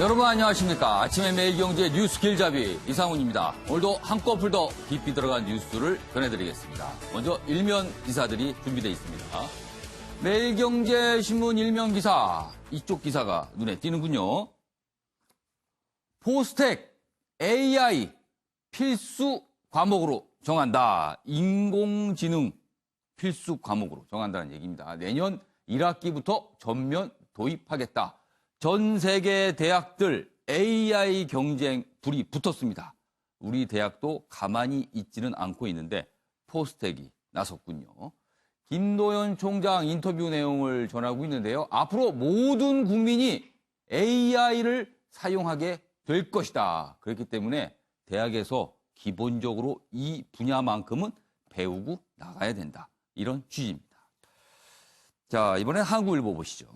여러분 안녕하십니까. 아침의 매일경제 뉴스 길잡이 이상훈입니다. 오늘도 한꺼풀 더 깊이 들어간 뉴스를 전해드리겠습니다. 먼저 일면 기사들이 준비되어 있습니다. 매일경제신문 일면 기사, 이쪽 기사가 눈에 띄는군요. 포스텍 AI 필수 과목으로 정한다. 인공지능 필수 과목으로 정한다는 얘기입니다. 내년 1학기부터 전면 도입하겠다. 전 세계 대학들 AI 경쟁 불이 붙었습니다. 우리 대학도 가만히 있지는 않고 있는데 포스텍이 나섰군요. 김도연 총장 인터뷰 내용을 전하고 있는데요. 앞으로 모든 국민이 AI를 사용하게 될 것이다. 그렇기 때문에 대학에서 기본적으로 이 분야만큼은 배우고 나가야 된다. 이런 취지입니다. 자, 이번엔 한국일보 보시죠.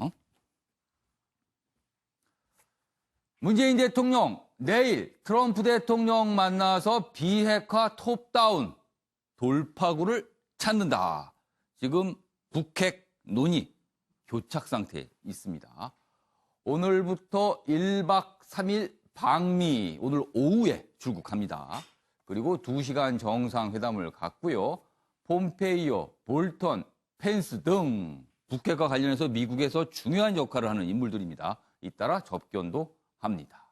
문재인 대통령 내일 트럼프 대통령 만나서 비핵화 톱다운 돌파구를 찾는다. 지금 북핵 논의 교착 상태에 있습니다. 오늘부터 1박 3일 방미, 오늘 오후에 출국합니다. 그리고 2시간 정상회담을 갖고요. 폼페이오, 볼턴, 펜스 등 북핵과 관련해서 미국에서 중요한 역할을 하는 인물들입니다. 잇따라 접견도 합니다.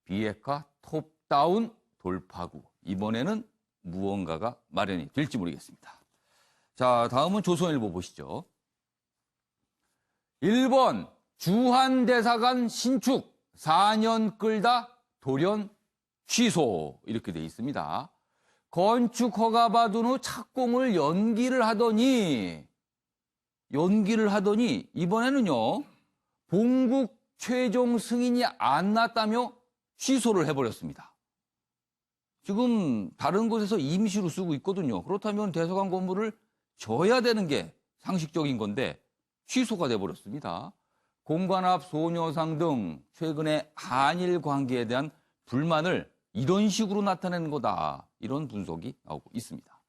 비핵화 톱다운 돌파구. 이번에는 무언가가 마련이 될지 모르겠습니다. 자, 다음은 조선일보 보시죠. 일본 주한대사관 신축 4년 끌다 돌연 취소. 이렇게 돼 있습니다. 건축 허가 받은 후 착공을 연기를 하더니 이번에는요. 본국 최종 승인이 안 났다며 취소를 해버렸습니다. 지금 다른 곳에서 임시로 쓰고 있거든요. 그렇다면 대사관 건물을 져야 되는 게 상식적인 건데 취소가 돼버렸습니다. 공관합 소녀상 등 최근의 한일 관계에 대한 불만을 이런 식으로 나타내는 거다. 이런 분석이 나오고 있습니다.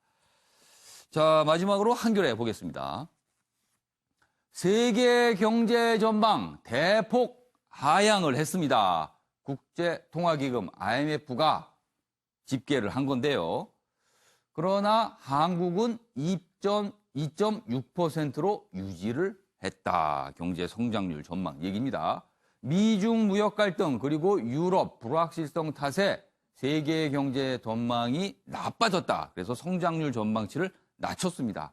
자, 마지막으로 한겨레 보겠습니다. 세계 경제 전망 대폭 하향을 했습니다. 국제통화기금 IMF가 집계를 한 건데요. 그러나 한국은 2.6%로 유지를 했다. 경제 성장률 전망 얘기입니다. 미중 무역 갈등 그리고 유럽 불확실성 탓에 세계 경제 전망이 나빠졌다. 그래서 성장률 전망치를 낮췄습니다.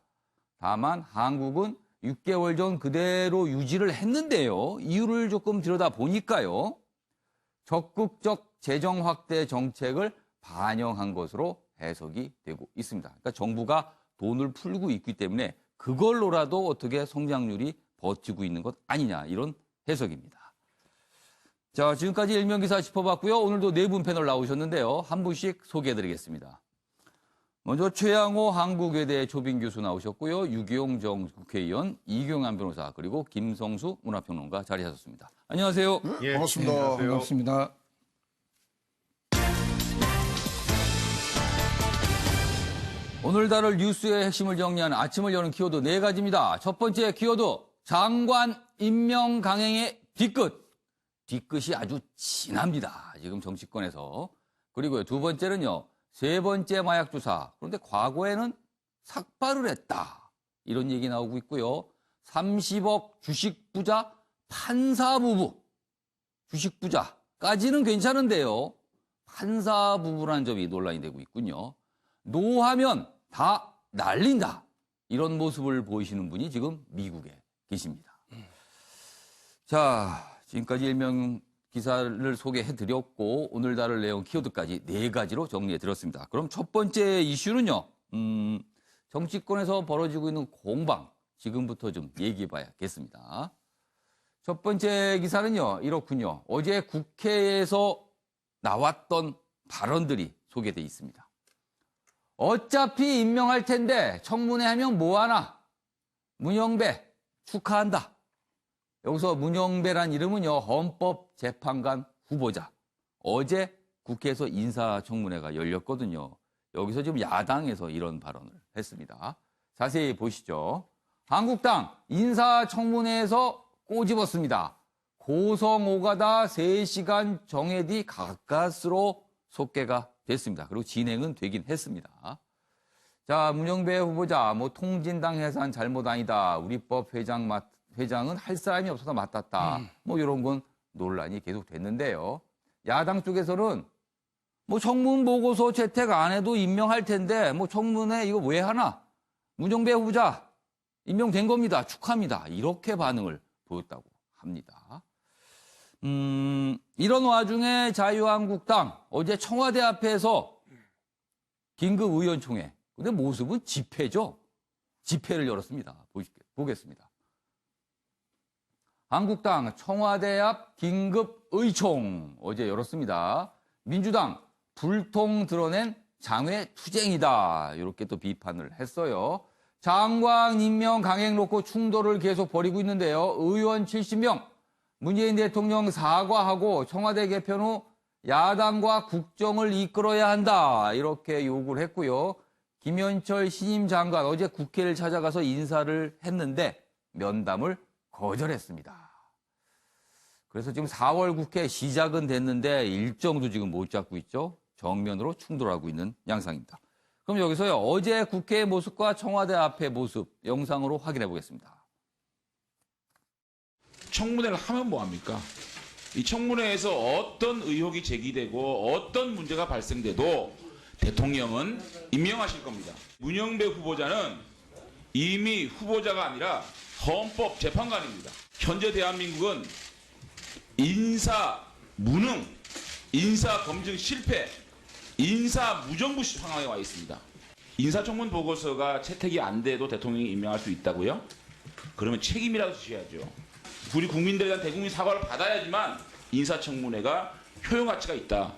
다만 한국은 6개월 전 그대로 유지를 했는데요. 이유를 조금 들여다보니까요. 적극적 재정 확대 정책을 반영한 것으로 해석이 되고 있습니다. 그러니까 정부가 돈을 풀고 있기 때문에 그걸로라도 어떻게 성장률이 버티고 있는 것 아니냐 이런 해석입니다. 자, 지금까지 일면기사 짚어봤고요. 오늘도 네 분 패널 나오셨는데요. 한 분씩 소개해드리겠습니다. 먼저 최양호 한국외대 초빙 교수 나오셨고요. 유기용 전 국회의원, 이경환 변호사, 그리고 김성수 문화평론가 자리하셨습니다. 안녕하세요. 예, 반갑습니다. 안녕하세요. 반갑습니다. 오늘 다룰 뉴스의 핵심을 정리하는 아침을 여는 키워드 네 가지입니다. 첫 번째 키워드, 장관 임명 강행의 뒤끝. 뒤끝이 아주 진합니다. 지금 정치권에서. 그리고요, 두 번째는요, 세 번째 마약 주사. 그런데 과거에는 삭발을 했다. 이런 얘기 나오고 있고요. 30억 주식 부자 판사 부부. 주식 부자까지는 괜찮은데요. 판사 부부라는 점이 논란이 되고 있군요. 노하면 다 날린다. 이런 모습을 보이시는 분이 지금 미국에 계십니다. 자, 지금까지 일명 기사를 소개해드렸고 오늘 다룰 내용 키워드까지 네 가지로 정리해드렸습니다. 그럼 첫 번째 이슈는요. 정치권에서 벌어지고 있는 공방 지금부터 좀 얘기해봐야겠습니다. 첫 번째 기사는요. 이렇군요. 어제 국회에서 나왔던 발언들이 소개돼 있습니다. 어차피 임명할 텐데 청문회 하면 뭐하나. 문영배 축하한다. 여기서 문영배란 이름은요. 헌법재판관 후보자. 어제 국회에서 인사청문회가 열렸거든요. 여기서 지금 야당에서 이런 발언을 했습니다. 자세히 보시죠. 한국당 인사청문회에서 꼬집었습니다. 고성 오가다 3시간 정해 뒤 가까스로 속개가 됐습니다. 그리고 진행은 되긴 했습니다. 자, 문영배 후보자, 통진당 해산 잘못 아니다. 우리법 회장은 할 사람이 없어서 맡았다. 이런 건 논란이 계속 됐는데요. 야당 쪽에서는 청문 보고서 채택 안 해도 임명할 텐데 청문회 이거 왜 하나? 문영배 후보자 임명된 겁니다. 축하합니다. 이렇게 반응을 보였다고 합니다. 이런 와중에 자유한국당 어제 청와대 앞에서 긴급 의원총회. 근데 모습은 집회죠. 집회를 열었습니다. 보겠습니다. 한국당 청와대 앞 긴급 의총 어제 열었습니다. 민주당 불통 드러낸 장외 투쟁이다. 이렇게 또 비판을 했어요. 장관 임명 강행 놓고 충돌을 계속 벌이고 있는데요. 의원 70명, 문재인 대통령 사과하고 청와대 개편 후 야당과 국정을 이끌어야 한다. 이렇게 요구를 했고요. 김현철 신임 장관 어제 국회를 찾아가서 인사를 했는데 면담을 거절했습니다. 그래서 지금 4월 국회 시작은 됐는데 일정도 지금 못 잡고 있죠. 정면으로 충돌하고 있는 양상입니다. 그럼 여기서요. 어제 국회의 모습과 청와대 앞의 모습 영상으로 확인해 보겠습니다. 청문회를 하면 뭐합니까? 이 청문회에서 어떤 의혹이 제기되고 어떤 문제가 발생돼도 대통령은 임명하실 겁니다. 문영배 후보자는 이미 후보자가 아니라 헌법재판관입니다. 현재 대한민국은 인사 무능, 인사 검증 실패, 인사 무정부 상황에 와 있습니다. 인사청문 보고서가 채택이 안 돼도 대통령이 임명할 수 있다고요? 그러면 책임이라도 지셔야죠. 우리 국민들에 대한 대국민 사과를 받아야지만 인사청문회가 효용가치가 있다.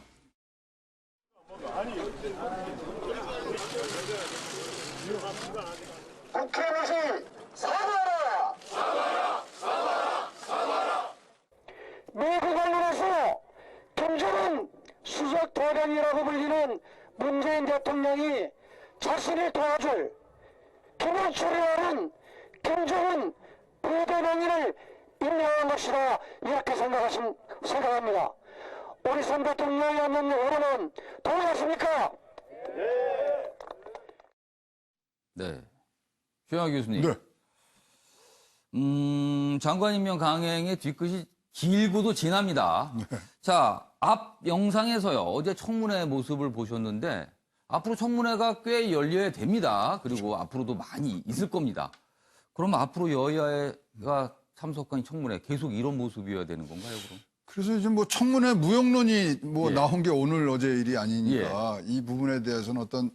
국회의원실 사과하라! 사과하라! 사과하라! 사과하라! 미국 언론에서 김정은 수석 대변이라고 불리는 문재인 대통령이 자신을 도와줄 김현철이라는 김정은 부대변인을 임명한 것이다. 이렇게 생각합니다. 우리 선 대통령이 얻는 여론은 동의하십니까? 네. 최영하 교수님. 네. 장관 임명 강행의 뒤끝이 길고도 진합니다. 네. 자, 앞 영상에서요. 어제 청문회 모습을 보셨는데 앞으로 청문회가 꽤 열려야 됩니다. 그리고 앞으로도 많이 있을 겁니다. 그럼 앞으로 여야가 참석한 청문회 계속 이런 모습이어야 되는 건가요, 그럼? 그래서 이제 청문회 무용론이 예. 나온 게 오늘 어제 일이 아니니까 이 부분에 대해서는 어떤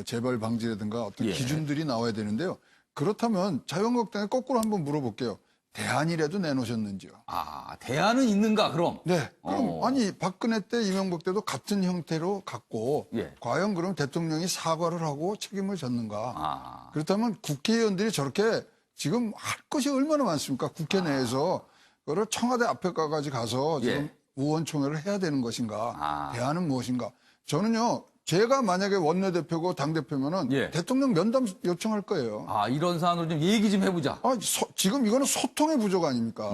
재발 방지라든가 어떤 예. 기준들이 나와야 되는데요. 그렇다면 자유한국당에 거꾸로 한번 물어볼게요. 대안이라도 내놓으셨는지요? 아, 대안은 있는가, 그럼? 네. 그럼 아니 박근혜 때 이명박 때도 같은 형태로 갔고 예. 과연 그럼 대통령이 사과를 하고 책임을 졌는가? 아, 그렇다면 국회의원들이 저렇게 지금 할 것이 얼마나 많습니까? 국회 내에서 그걸 청와대 앞에 가서 지금 예. 의원총회를 해야 되는 것인가? 아. 대안은 무엇인가? 저는요, 제가 만약에 원내대표고 당대표면은 예. 대통령 면담 요청할 거예요. 아, 이런 사안으로 좀 얘기 좀 해보자. 지금 이거는 소통의 부족 아닙니까?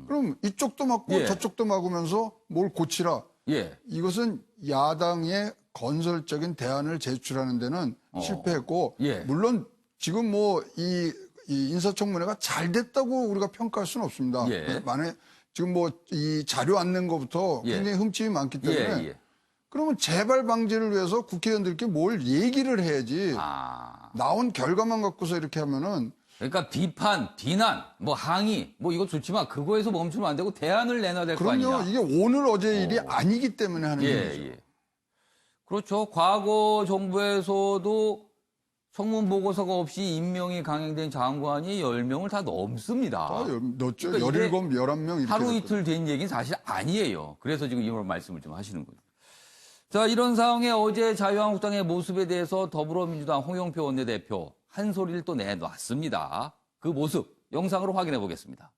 그럼 이쪽도 막고 예. 저쪽도 막으면서 뭘 고치라. 예. 이것은 야당의 건설적인 대안을 제출하는 데는 실패했고, 예. 물론 지금 이 인사청문회가 잘 됐다고 우리가 평가할 수는 없습니다. 예. 만약에 지금 이 자료 안 낸 것부터 예. 굉장히 흠집이 많기 때문에 예. 그러면 재발 방지를 위해서 국회의원들께 뭘 얘기를 해야지 아. 나온 결과만 갖고서 이렇게 하면은 그러니까 비판, 비난, 항의, 이거 좋지만 그거에서 멈추면 안 되고 대안을 내놔야 될 거 아니냐. 그럼요. 이게 오늘 어제 일이 아니기 때문에 하는 일이죠. 예. 그렇죠. 과거 정부에서도 청문 보고서가 없이 임명이 강행된 장관이 10명을 다 넘습니다. 넣었죠. 그러니까 17, 이게 11명 이렇게. 하루 됐거든요. 이틀 된 얘기는 사실 아니에요. 그래서 지금 이런 말씀을 좀 하시는 거죠. 자, 이런 상황에 어제 자유한국당의 모습에 대해서 더불어민주당 홍영표 원내대표 한 소리를 또 내놨습니다. 그 모습 영상으로 확인해 보겠습니다.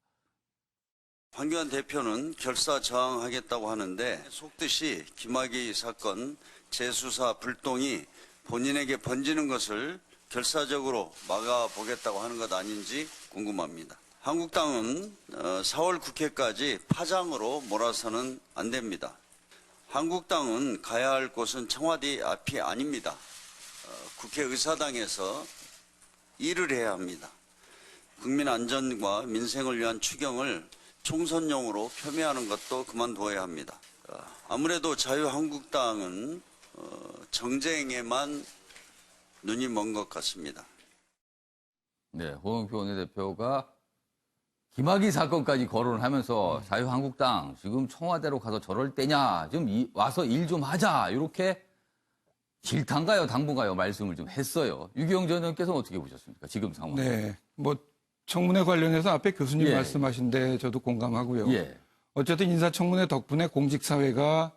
황교안 대표는 결사 저항하겠다고 하는데 속듯이 김학의 사건 재수사 불똥이 본인에게 번지는 것을 결사적으로 막아보겠다고 하는 것 아닌지 궁금합니다. 한국당은 4월 국회까지 파장으로 몰아서는 안 됩니다. 한국당은 가야 할 곳은 청와대 앞이 아닙니다. 국회의사당에서 일을 해야 합니다. 국민 안전과 민생을 위한 추경을 총선용으로 폄훼하는 것도 그만둬야 합니다. 아무래도 자유한국당은 정쟁에만 눈이 먼 것 같습니다. 네, 홍영표 원내대표가 김학의 사건까지 거론을 하면서 자유한국당 지금 청와대로 가서 저럴 때냐, 좀 와서 일 좀 하자, 이렇게 질타인가요, 당부인가요, 말씀을 좀 했어요. 유기영 전 의원께서는 어떻게 보셨습니까, 지금 상황? 네, 뭐 청문회 관련해서 앞에 교수님 예. 말씀하신데 저도 공감하고요. 예. 어쨌든 인사청문회 덕분에 공직사회가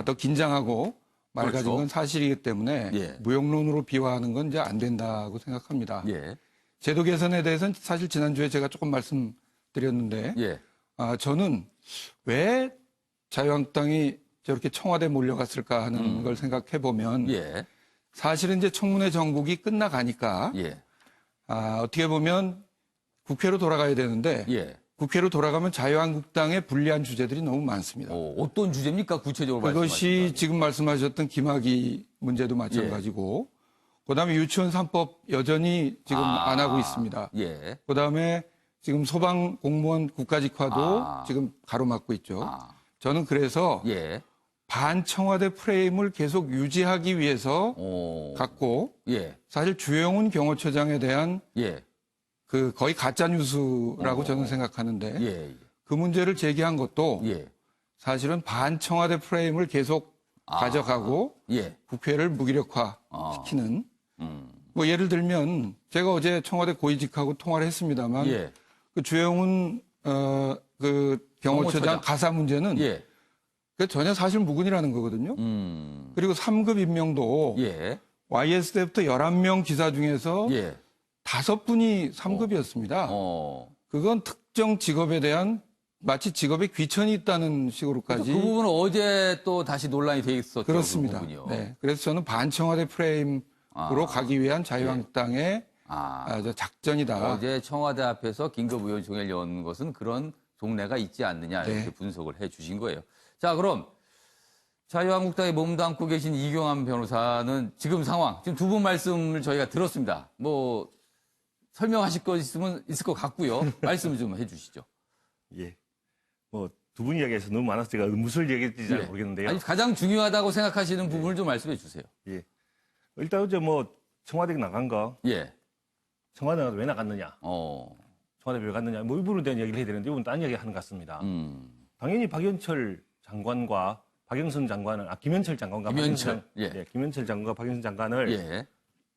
더 긴장하고 맑아진 그렇죠. 건 사실이기 때문에 예. 무용론으로 비화하는 건 이제 안 된다고 생각합니다. 예. 제도 개선에 대해서는 사실 지난주에 제가 조금 말씀드렸는데 예. 저는 왜 자유한국당이 저렇게 청와대 몰려갔을까 하는 걸 생각해 보면 예. 사실은 이제 청문회 정국이 끝나가니까 예. 어떻게 보면 국회로 돌아가야 되는데 예. 국회로 돌아가면 자유한국당에 불리한 주제들이 너무 많습니다. 어떤 주제입니까, 구체적으로 그것이 말씀하시면? 지금 말씀하셨던 김학의 문제도 마찬가지고 그다음에 유치원 3법 여전히 지금 안 하고 있습니다. 예. 그다음에 지금 소방 공무원 국가직화도 지금 가로막고 있죠. 저는 그래서 예. 반청와대 프레임을 계속 유지하기 위해서 갖고 예. 사실 주영훈 경호처장에 대한 예. 그 거의 가짜 뉴스라고 저는 생각하는데 예. 그 문제를 제기한 것도 예. 사실은 반청와대 프레임을 계속 가져가고 예. 국회를 무기력화시키는 뭐 예를 들면 제가 어제 청와대 고위직하고 통화를 했습니다만 예. 그 주영훈 그 경호처장 경호처장. 가사 문제는 예. 그 전혀 사실 무근이라는 거거든요. 그리고 3급 임명도 예. YS 때부터 11명 기사 중에서 예. 5분이 3급이었습니다. 그건 특정 직업에 대한 마치 직업에 귀천이 있다는 식으로까지. 그 부분은 어제 또 다시 논란이 돼 있었죠. 그렇습니다. 그 부분이요. 네. 그래서 저는 반청와대 프레임으로 가기 위한 자유한국당의 작전이다. 어제 청와대 앞에서 긴급의원총회를 연 것은 그런 속내가 있지 않느냐 이렇게 네. 분석을 해 주신 거예요. 자, 그럼 자유한국당에 몸담고 계신 이경환 변호사는 지금 상황, 지금 두 분 말씀을 저희가 들었습니다. 뭐 설명하실 거 있으면 있을 것 같고요. 말씀 좀 해주시죠. 예. 뭐, 두 분 이야기해서 너무 많아서 제가 무슨 얘기인지 잘 예. 모르겠는데요. 아니, 가장 중요하다고 생각하시는 부분을 좀 말씀해 주세요. 예. 일단 어제 뭐, 청와대 나간 거, 예. 청와대 왜 나갔느냐, 어. 청와대 왜 갔느냐, 뭐, 이 부분에 대한 얘기를 해야 되는데, 이분은 딴 얘기 하는 것 같습니다. 당연히 박연철 장관과 박영선 장관을, 김현철 장관과 김현철, 김현철 장관과 박영선 장관을 예.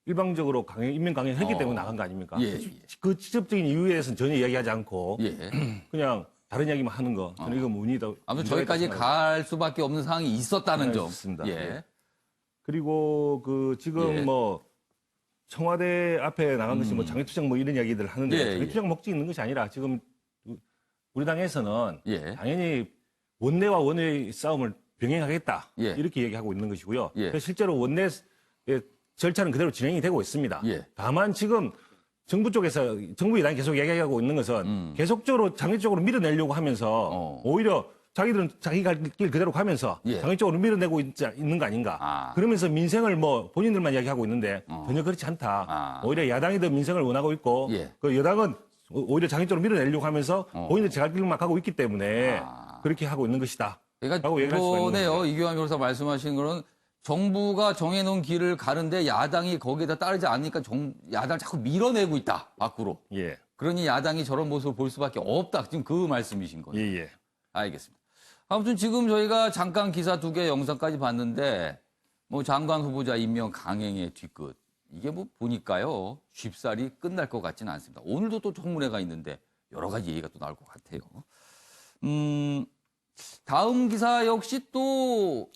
일방적으로 임명 강행을 했기 때문에 나간 거 아닙니까? 예. 그 직접적인 이유에 대해서는 전혀 이야기하지 않고, 예. 그냥 다른 이야기만 하는 거, 저는 이거 문의다. 아무튼 저기까지 갈 수밖에 없는 상황이 있었다는 네, 점. 있습니다. 예. 예. 그리고 그 지금 예. 뭐 청와대 앞에 나간 것이 뭐 장외투쟁 뭐 이런 이야기들 하는데 예, 장외투쟁 목적이 있는 것이 아니라 지금 우리 당에서는 예. 당연히 원내와 원외의 싸움을 병행하겠다 예. 이렇게 얘기하고 있는 것이고요. 예. 그래서 실제로 원내 절차는 그대로 진행이 되고 있습니다. 예. 다만 지금 정부 쪽에서 정부 여당이 계속 얘기하고 있는 것은 계속적으로 장외적으로 밀어내려고 하면서 오히려 자기들은 자기 갈 길 그대로 가면서 예. 장외적으로 밀어내고 있는 거 아닌가. 그러면서 민생을 뭐 본인들만 이야기하고 있는데 전혀 그렇지 않다. 오히려 야당이 더 민생을 원하고 있고 예. 그 여당은 오히려 장외적으로 밀어내려고 하면서 본인들 제갈 길만 가고 있기 때문에 그렇게 하고 있는 것이다. 그러니까 라고 얘기할 수가 있는 이번에요, 거죠. 이규환 변호사 말씀하신 거는 정부가 정해놓은 길을 가는데 야당이 거기에다 따르지 않으니까 야당을 자꾸 밀어내고 있다, 밖으로. 예. 그러니 야당이 저런 모습을 볼 수밖에 없다. 지금 그 말씀이신 거예요. 예, 예. 알겠습니다. 아무튼 지금 저희가 잠깐 기사 2개 영상까지 봤는데 뭐 장관 후보자 임명 강행의 뒤끝. 이게 뭐 보니까요, 쉽사리 끝날 것 같지는 않습니다. 오늘도 또 청문회가 있는데 여러 가지 얘기가 또 나올 것 같아요. 다음 기사 역시 또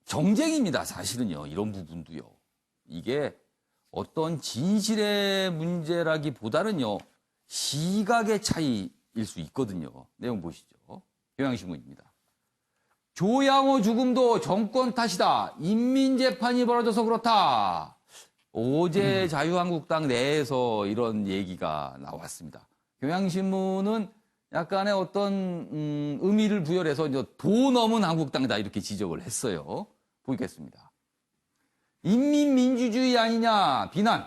정쟁입니다. 사실은요. 이런 부분도요. 이게 어떤 진실의 문제라기보다는요. 시각의 차이일 수 있거든요. 내용 보시죠. 경향신문입니다. 조양호 죽음도 정권 탓이다. 인민재판이 벌어져서 그렇다. 어제 자유한국당 내에서 이런 얘기가 나왔습니다. 경향신문은 약간의 어떤 의미를 부여해서 이제 도 넘은 한국당이다 이렇게 지적을 했어요. 보겠습니다. 인민민주주의 아니냐 비난.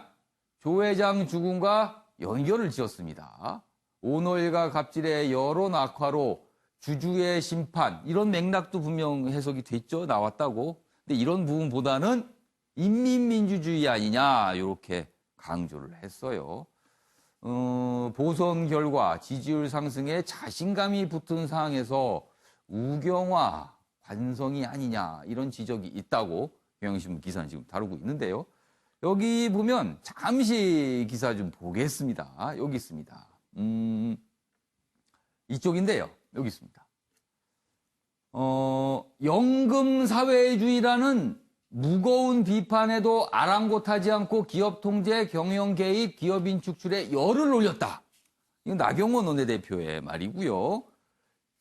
조 회장 죽음과 연결을 지었습니다. 오너일가 갑질의 여론 악화로 주주의 심판 이런 맥락도 분명 해석이 됐죠. 나왔다고. 근데 이런 부분보다는 인민민주주의 아니냐 이렇게 강조를 했어요. 보선 결과 지지율 상승에 자신감이 붙은 상황에서 우경화 관성이 아니냐 이런 지적이 있다고 경향신문 기사는 지금 다루고 있는데요. 여기 보면 잠시 기사 좀 보겠습니다. 여기 있습니다. 이쪽인데요. 여기 있습니다. 연금 사회주의라는 무거운 비판에도 아랑곳하지 않고 기업 통제, 경영 개입, 기업인 축출에 열을 올렸다. 이건 나경원 원내대표의 말이고요.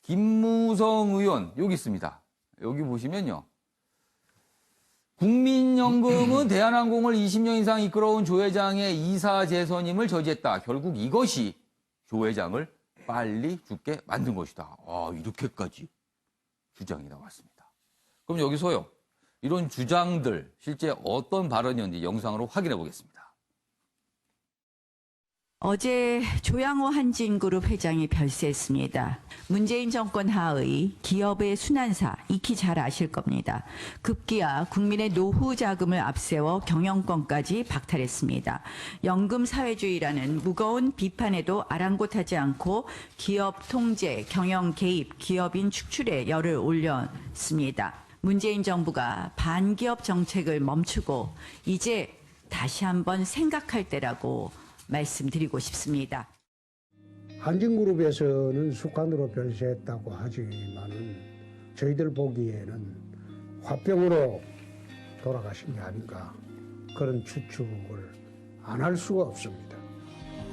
김무성 의원 여기 있습니다. 여기 보시면요. 국민연금은 대한항공을 20년 이상 이끌어온 조 회장의 이사 재선임을 저지했다. 결국 이것이 조 회장을 빨리 죽게 만든 것이다. 이렇게까지 주장이 나왔습니다. 그럼 여기서요. 이런 주장들 실제 어떤 발언이었는지 영상으로 확인해 보겠습니다. 어제 조양호 한진그룹 회장이 별세했습니다. 문재인 정권 하의 기업의 순환사 익히 잘 아실 겁니다. 급기야 국민의 노후 자금을 앞세워 경영권까지 박탈했습니다. 연금 사회주의라는 무거운 비판에도 아랑곳하지 않고 기업 통제, 경영 개입, 기업인 축출에 열을 올렸습니다. 문재인 정부가 반기업 정책을 멈추고 이제 다시 한번 생각할 때라고 말씀드리고 싶습니다. 한진그룹에서는 숙한으로 별세했다고 하지만은 저희들 보기에는 화병으로 돌아가신 게 아닌가 그런 추측을 안 할 수가 없습니다.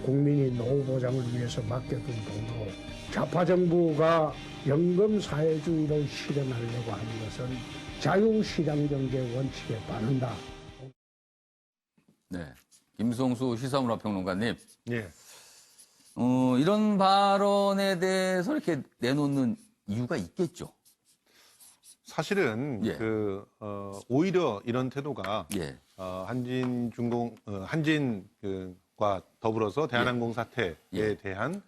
국민이 노후 보장을 위해서 맡겨둔 돈으로 좌파 정부가 연금 사회주의를 실현하려고 하는 것은 자유시장 경제 원칙에 반한다. 네. 김성수 시사문화평론가님. 예. 이런 발언에 대해서 이렇게 내놓는 이유가 있겠죠. 사실은 예. 오히려 이런 태도가 예. 한진과 더불어서 대한항공 사태에 예. 대한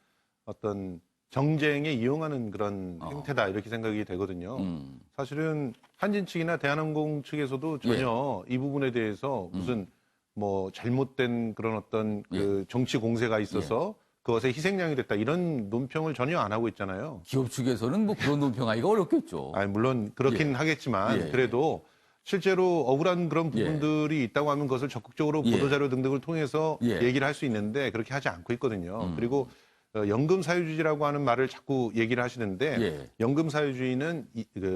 어떤 정쟁에 이용하는 그런 행태다 이렇게 생각이 되거든요. 사실은 한진 측이나 대한항공 측에서도 전혀 이 부분에 대해서 무슨 뭐 잘못된 그런 어떤 그 정치 공세가 있어서 그것에 희생양이 됐다 이런 논평을 전혀 안 하고 있잖아요. 기업 측에서는 뭐 그런 논평하기가 어렵겠죠. 아니, 물론 그렇긴 하겠지만 그래도 실제로 억울한 그런 부분들이 있다고 하면 그것을 적극적으로 보도자료 등등을 통해서 얘기를 할 수 있는데 그렇게 하지 않고 있거든요. 그리고 연금 사회주의라고 하는 말을 자꾸 얘기를 하시는데 연금 사회주의는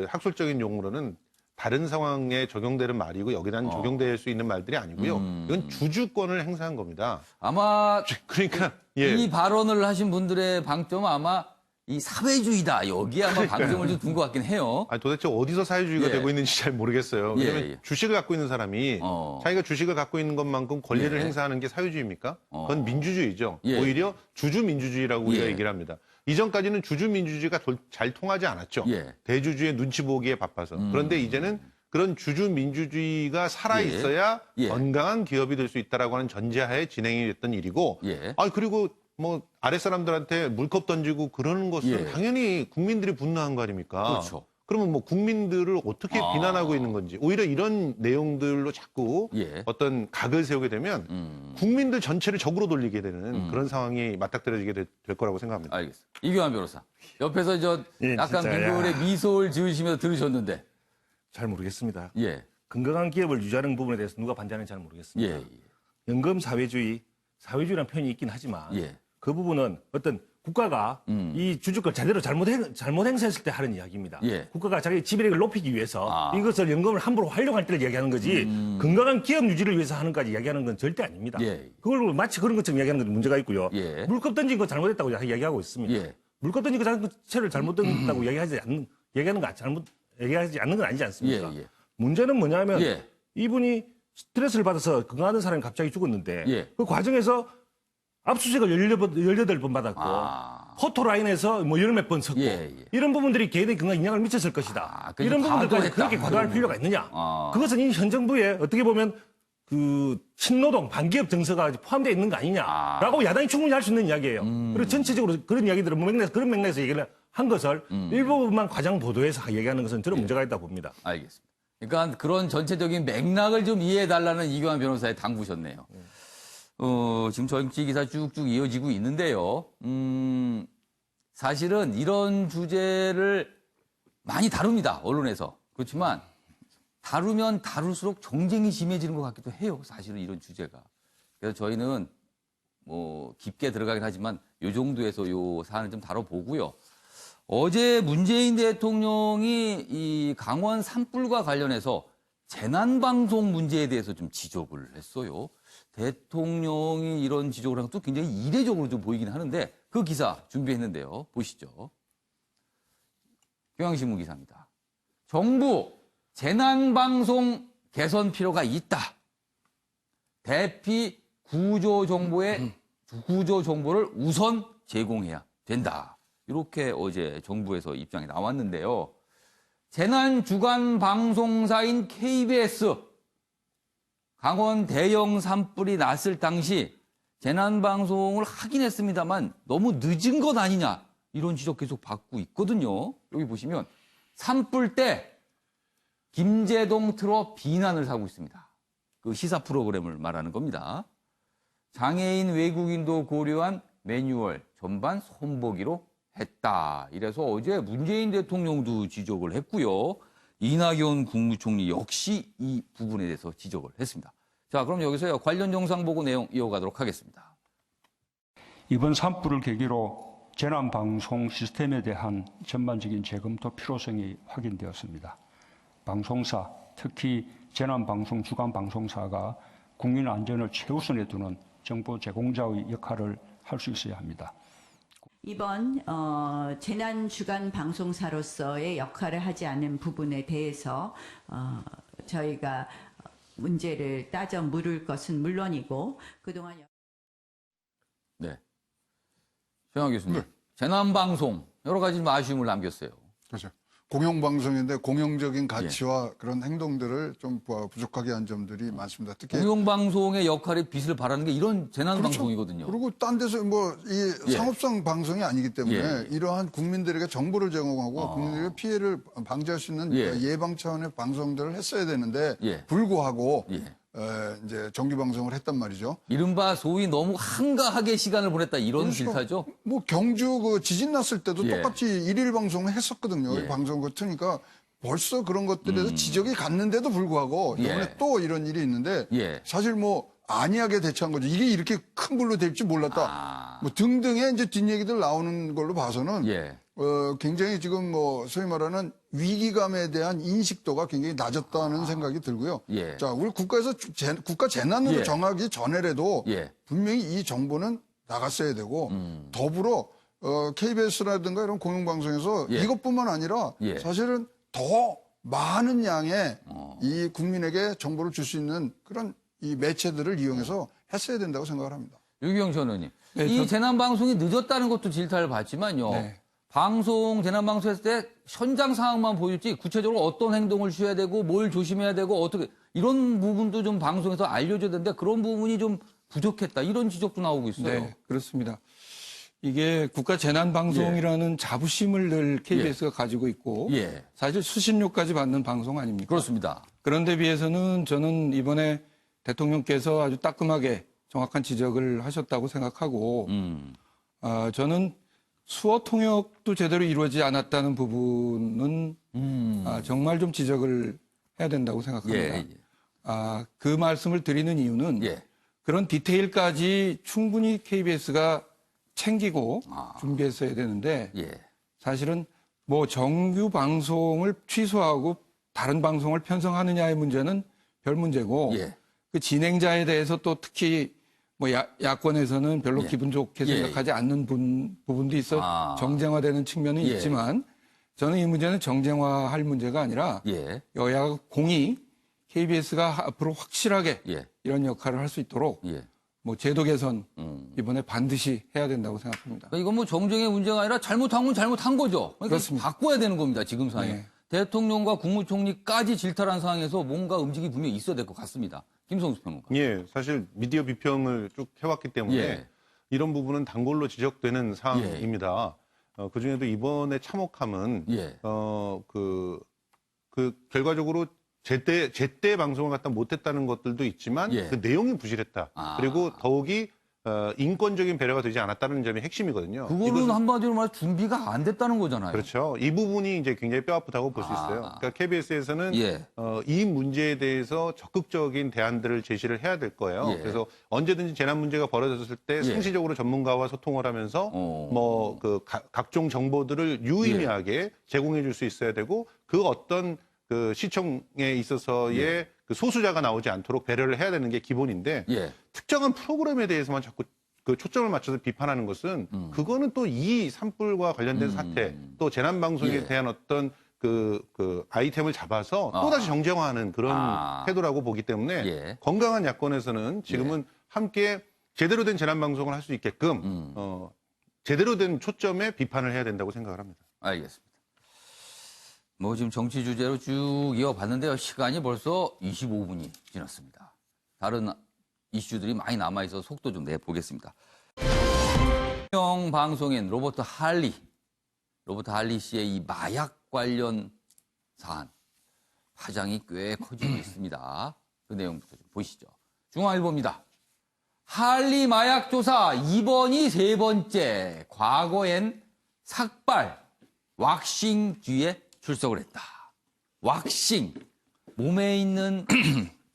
학술적인 용어로는 다른 상황에 적용되는 말이고 여기다는 적용될 수 있는 말들이 아니고요. 이건 주주권을 행사한 겁니다. 아마 그러니까 이 발언을 하신 분들의 방점은 아마 이 사회주의다. 여기에 아마 방점을 좀 둔 것 같긴 해요. 아니, 도대체 어디서 사회주의가 되고 있는지 잘 모르겠어요. 왜냐하면 주식을 갖고 있는 사람이 자기가 주식을 갖고 있는 것만큼 권리를 행사하는 게 사회주의입니까? 그건 민주주의죠. 오히려 주주민주주의라고 우리가 얘기를 합니다. 이전까지는 주주민주주의가 잘 통하지 않았죠. 대주주의 눈치 보기에 바빠서. 그런데 이제는 그런 주주민주주의가 살아있어야 건강한 기업이 될 수 있다라고 하는 전제하에 진행이 됐던 일이고 그리고 뭐 아랫사람들한테 물컵 던지고 그러는 것은 당연히 국민들이 분노한 거 아닙니까? 그렇죠. 그러면 뭐 국민들을 어떻게 비난하고 있는 건지 오히려 이런 내용들로 자꾸 어떤 각을 세우게 되면 국민들 전체를 적으로 돌리게 되는 그런 상황이 맞닥뜨려지게 될 거라고 생각합니다. 알겠습니다. 이규환 변호사. 옆에서 약간 진짜, 빈곤의 미소를 지으시면서 들으셨는데. 잘 모르겠습니다. 예. 건강한 기업을 유지하는 부분에 대해서 누가 반대하는지 잘 모르겠습니다. 연금 사회주의라는 표현이 있긴 하지만 그 부분은 어떤 국가가 이 주주권 제대로 잘못 행사했을 때 하는 이야기입니다. 국가가 자기 지배력을 높이기 위해서 이것을 연금을 함부로 활용할 때를 이야기하는 거지 건강한 기업 유지를 위해서 하는 것까지 이야기하는 건 절대 아닙니다. 그걸 마치 그런 것처럼 이야기하는 건 문제가 있고요. 물컵 던진 거 잘못했다고 이야기하고 있습니다. 물컵 던진 거 자체를 잘못했다고 얘기하지 않는 건 아니지 않습니까? 문제는 뭐냐면 이분이 스트레스를 받아서 건강하던 사람이 갑자기 죽었는데 그 과정에서 압수수색을 18번 받았고 포토라인에서 뭐 10몇 번 섰고 이런 부분들이 개인의 건강에 영향을 미쳤을 것이다. 이런 부분들까지 그렇게 과도할 필요가 있느냐. 그것은 이 현 정부에 어떻게 보면 그 신노동 반기업 정서가 포함되어 있는 거 아니냐라고 야당이 충분히 할 수 있는 이야기예요. 그리고 전체적으로 그런 이야기들을 그런 맥락에서 얘기를 한 것을 일부분만 과장 보도해서 얘기하는 것은 저는 문제가 있다고 봅니다. 알겠습니다. 그러니까 그런 전체적인 맥락을 좀 이해해달라는 이규환 변호사에 당부셨네요. 지금 정치 기사 쭉쭉 이어지고 있는데요. 사실은 이런 주제를 많이 다룹니다. 언론에서. 그렇지만 다루면 다룰수록 정쟁이 심해지는 것 같기도 해요. 사실은 이런 주제가. 그래서 저희는 뭐 깊게 들어가긴 하지만 요 정도에서 요 사안을 좀 다뤄보고요. 어제 문재인 대통령이 이 강원 산불과 관련해서 재난방송 문제에 대해서 좀 지적을 했어요. 대통령이 이런 지적을 한 것도 굉장히 이례적으로 좀 보이긴 하는데 그 기사 준비했는데요. 보시죠. 경향신문 기사입니다. 정부 재난방송 개선 필요가 있다. 대피 구조 정보를 우선 제공해야 된다. 이렇게 어제 정부에서 입장이 나왔는데요. 재난 주간 방송사인 KBS 강원 대형 산불이 났을 당시 재난 방송을 하긴 했습니다만 너무 늦은 것 아니냐 이런 지적 계속 받고 있거든요. 여기 보시면 산불 때 김제동 틀어 비난을 사고 있습니다. 그 시사 프로그램을 말하는 겁니다. 장애인 외국인도 고려한 매뉴얼 전반 손보기로 했다. 이래서 어제 문재인 대통령도 지적을 했고요. 이낙연 국무총리 역시 이 부분에 대해서 지적을 했습니다. 자, 그럼 여기서요. 관련 정상보고 내용 이어가도록 하겠습니다. 이번 산불을 계기로 재난방송 시스템에 대한 전반적인 재검토 필요성이 확인되었습니다. 방송사, 특히 재난방송 주간 방송사가 국민 안전을 최우선에 두는 정보 제공자의 역할을 할 수 있어야 합니다. 이번 재난 주간 방송사로서의 역할을 하지 않은 부분에 대해서 저희가 문제를 따져 물을 것은 물론이고 그동안 네, 최영학 교수님, 재난방송 여러 가지 좀 아쉬움을 남겼어요. 그렇죠. 공영방송인데 공영적인 가치와 그런 행동들을 좀 부족하게 한 점들이 많습니다. 특히 공영방송의 역할에 빛을 발하는 게 이런 재난방송이거든요. 그리고 딴 데서 뭐 이 상업성 방송이 아니기 때문에 이러한 국민들에게 정보를 제공하고 국민들에게 피해를 방지할 수 있는 예방 차원의 방송들을 했어야 되는데 불구하고 이제 정규 방송을 했단 말이죠. 이른바 소위 너무 한가하게 시간을 보냈다 이런 그렇죠. 질타죠. 뭐 경주 그 지진 났을 때도 똑같이 일일 방송을 했었거든요. 이 방송 같으니까 벌써 그런 것들에 대해서 지적이 갔는데도 불구하고 이번에 또 이런 일이 있는데 사실 뭐 안이하게 대처한 거죠. 이게 이렇게 큰 불로 될지 몰랐다. 뭐 등등의 이제 뒷얘기들 나오는 걸로 봐서는 굉장히 지금 뭐 소위 말하는 위기감에 대한 인식도가 굉장히 낮았다는 생각이 들고요. 자, 우리 국가에서 국가 재난으로 정하기 전에라도 분명히 이 정보는 나갔어야 되고 더불어 KBS라든가 이런 공영방송에서 이것뿐만 아니라 사실은 더 많은 양의 이 국민에게 정보를 줄 수 있는 그런 이 매체들을 이용해서 했어야 된다고 생각을 합니다. 유기영 전 의원님, 이 재난방송이 늦었다는 것도 질타를 받지만요. 재난방송 했을 때 현장 상황만 보여줬지 구체적으로 어떤 행동을 취해야 되고 뭘 조심해야 되고 어떻게 이런 부분도 좀 방송에서 알려줘야 되는데 그런 부분이 좀 부족했다. 이런 지적도 나오고 있어요. 네, 그렇습니다. 이게 국가 재난방송이라는 자부심을 늘 KBS가 가지고 있고 사실 수신료까지 받는 방송 아닙니까? 그렇습니다. 그런데 비해서는 저는 이번에 대통령께서 아주 따끔하게 정확한 지적을 하셨다고 생각하고 저는 수어 통역도 제대로 이루어지지 않았다는 부분은 정말 좀 지적을 해야 된다고 생각합니다. 그 말씀을 드리는 이유는 그런 디테일까지 충분히 KBS가 챙기고 준비했어야 되는데 사실은 뭐 정규 방송을 취소하고 다른 방송을 편성하느냐의 문제는 별 문제고 그 진행자에 대해서 또 특히 뭐 야권에서는 별로 기분 좋게 생각하지 않는 부분도 있어 정쟁화되는 측면은 있지만 저는 이 문제는 정쟁화할 문제가 아니라 여야가 공히 KBS가 앞으로 확실하게 이런 역할을 할 수 있도록 뭐 제도 개선 이번에 반드시 해야 된다고 생각합니다. 그러니까 이건 뭐 정쟁의 문제가 아니라 잘못한 건 잘못한 거죠. 그러니까 그렇습니다. 바꿔야 되는 겁니다. 지금 상황에. 네. 대통령과 국무총리까지 질타한 상황에서 뭔가 움직임이 분명히 있어야 될 것 같습니다. 김성수 평론가. 예, 사실 미디어 비평을 쭉 해왔기 때문에 예. 이런 부분은 단골로 지적되는 사항입니다. 그중에도 이번에 참혹함은 예. 그 결과적으로 제때 방송을 갖다 못했다는 것들도 있지만 예. 그 내용이 부실했다. 그리고 더욱이 인권적인 배려가 되지 않았다는 점이 핵심이거든요. 그거는 한마디로 말해 준비가 안 됐다는 거잖아요. 그렇죠. 이 부분이 이제 굉장히 뼈아프다고 볼 수 있어요. 그러니까 KBS에서는 예. 이 문제에 대해서 적극적인 대안들을 제시를 해야 될 거예요. 예. 그래서 언제든지 재난 문제가 벌어졌을 때 상시적으로 전문가와 소통을 하면서 뭐 그 각종 정보들을 유의미하게 제공해 줄 수 있어야 되고 그 어떤 그 시청에 있어서의 그 소수자가 나오지 않도록 배려를 해야 되는 게 기본인데 특정한 프로그램에 대해서만 자꾸 그 초점을 맞춰서 비판하는 것은 그거는 또 이 산불과 관련된 사태 또 재난 방송에 대한 어떤 그 아이템을 잡아서 또다시 정쟁화하는 그런 태도라고 보기 때문에 건강한 야권에서는 지금은 함께 제대로 된 재난 방송을 할 수 있게끔 제대로 된 초점에 비판을 해야 된다고 생각을 합니다. 알겠습니다. 뭐 지금 정치 주제로 쭉 이어봤는데요. 시간이 벌써 25분이 지났습니다. 다른 이슈들이 많이 남아있어서 속도 좀 내보겠습니다. 방송인 로버트 할리 씨의 이 마약 관련 사안 파장이 꽤 커지고 있습니다. 그 내용부터 좀 보시죠. 중앙일보입니다. 할리 마약 조사 이번이 세 번째. 과거엔 삭발, 왁싱 뒤에 출석을 했다. 왁싱, 몸에 있는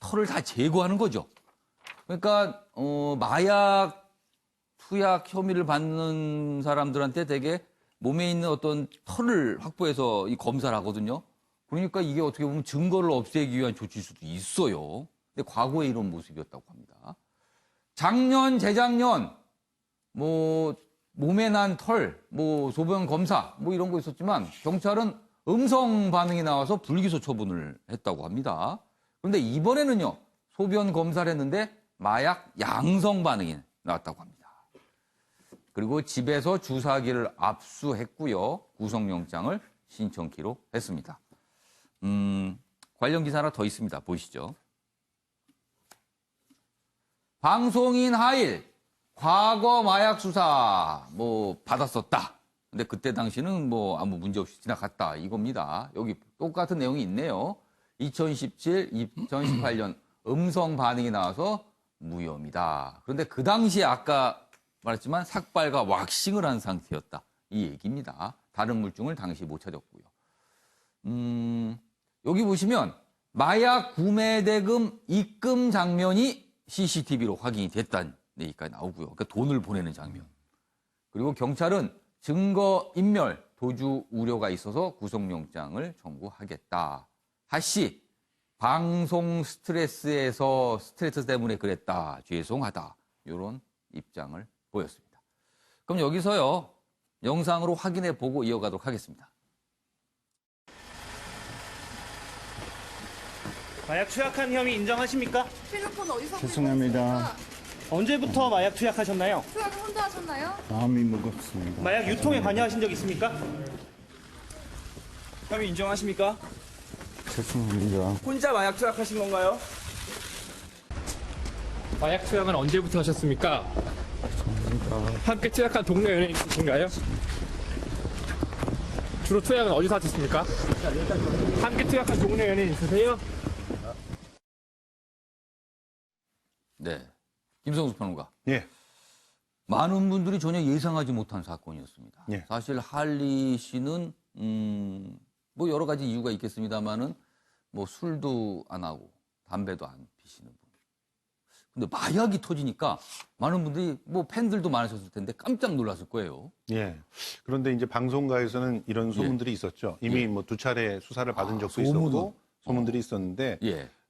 털을 다 제거하는 거죠. 그러니까 마약 투약 혐의를 받는 사람들한테 되게 몸에 있는 어떤 털을 확보해서 이 검사를 하거든요. 그러니까 이게 어떻게 보면 증거를 없애기 위한 조치일 수도 있어요. 근데 과거에 이런 모습이었다고 합니다. 작년, 재작년 뭐 몸에 난 털, 뭐 소변 검사 뭐 이런 거 있었지만 경찰은 음성 반응이 나와서 불기소 처분을 했다고 합니다. 그런데 이번에는요. 소변 검사를 했는데 마약 양성 반응이 나왔다고 합니다. 그리고 집에서 주사기를 압수했고요. 구속영장을 신청키로 했습니다. 관련 기사 하나 더 있습니다. 보시죠. 방송인 하일 과거 마약 수사 뭐 받았었다. 근데 그때 당시는 뭐 아무 문제 없이 지나갔다 이겁니다. 여기 똑같은 내용이 있네요. 2017, 2018년 음성 반응이 나와서 무혐의다. 그런데 그 당시에 아까 말했지만 삭발과 왁싱을 한 상태였다. 이 얘기입니다. 다른 물증을 당시 못 찾았고요. 여기 보시면 마약 구매 대금 입금 장면이 CCTV로 확인이 됐다는 얘기까지 나오고요. 그러니까 돈을 보내는 장면. 그리고 경찰은 증거 인멸, 도주 우려가 있어서 구속영장을 청구하겠다. 하씨, 방송 스트레스 때문에 그랬다. 죄송하다. 이런 입장을 보였습니다. 그럼 여기서요. 영상으로 확인해 보고 이어가도록 하겠습니다. 마약 투약한 혐의 인정하십니까? 휴대폰 어디서 죄송합니다. 언제부터 마약 투약하셨나요? 투약을 혼자 하셨나요? 마음이 무겁습니다. 마약 유통에 관여하신 적 있습니까? 혐의 인정하십니까? 죄송합니다. 혼자 마약 투약하신 건가요? 마약 투약은 언제부터 하셨습니까? 함께 투약한 동료 연예인 있으신가요? 주로 투약은 어디서 하셨습니까? 함께 투약한 동료 연예인 있으세요? 네. 김성수 평론가. 예. 많은 분들이 전혀 예상하지 못한 사건이었습니다. 예. 사실 할리 씨는 뭐 여러 가지 이유가 있겠습니다만은 뭐 술도 안 하고 담배도 안 피시는 분. 근데 마약이 터지니까 많은 분들이 뭐 팬들도 많으셨을 텐데 깜짝 놀랐을 거예요. 예. 그런데 이제 방송가에서는 이런 소문들이 있었죠. 이미 뭐 2차례 수사를 받은 적도 있었고 소문들이 있었는데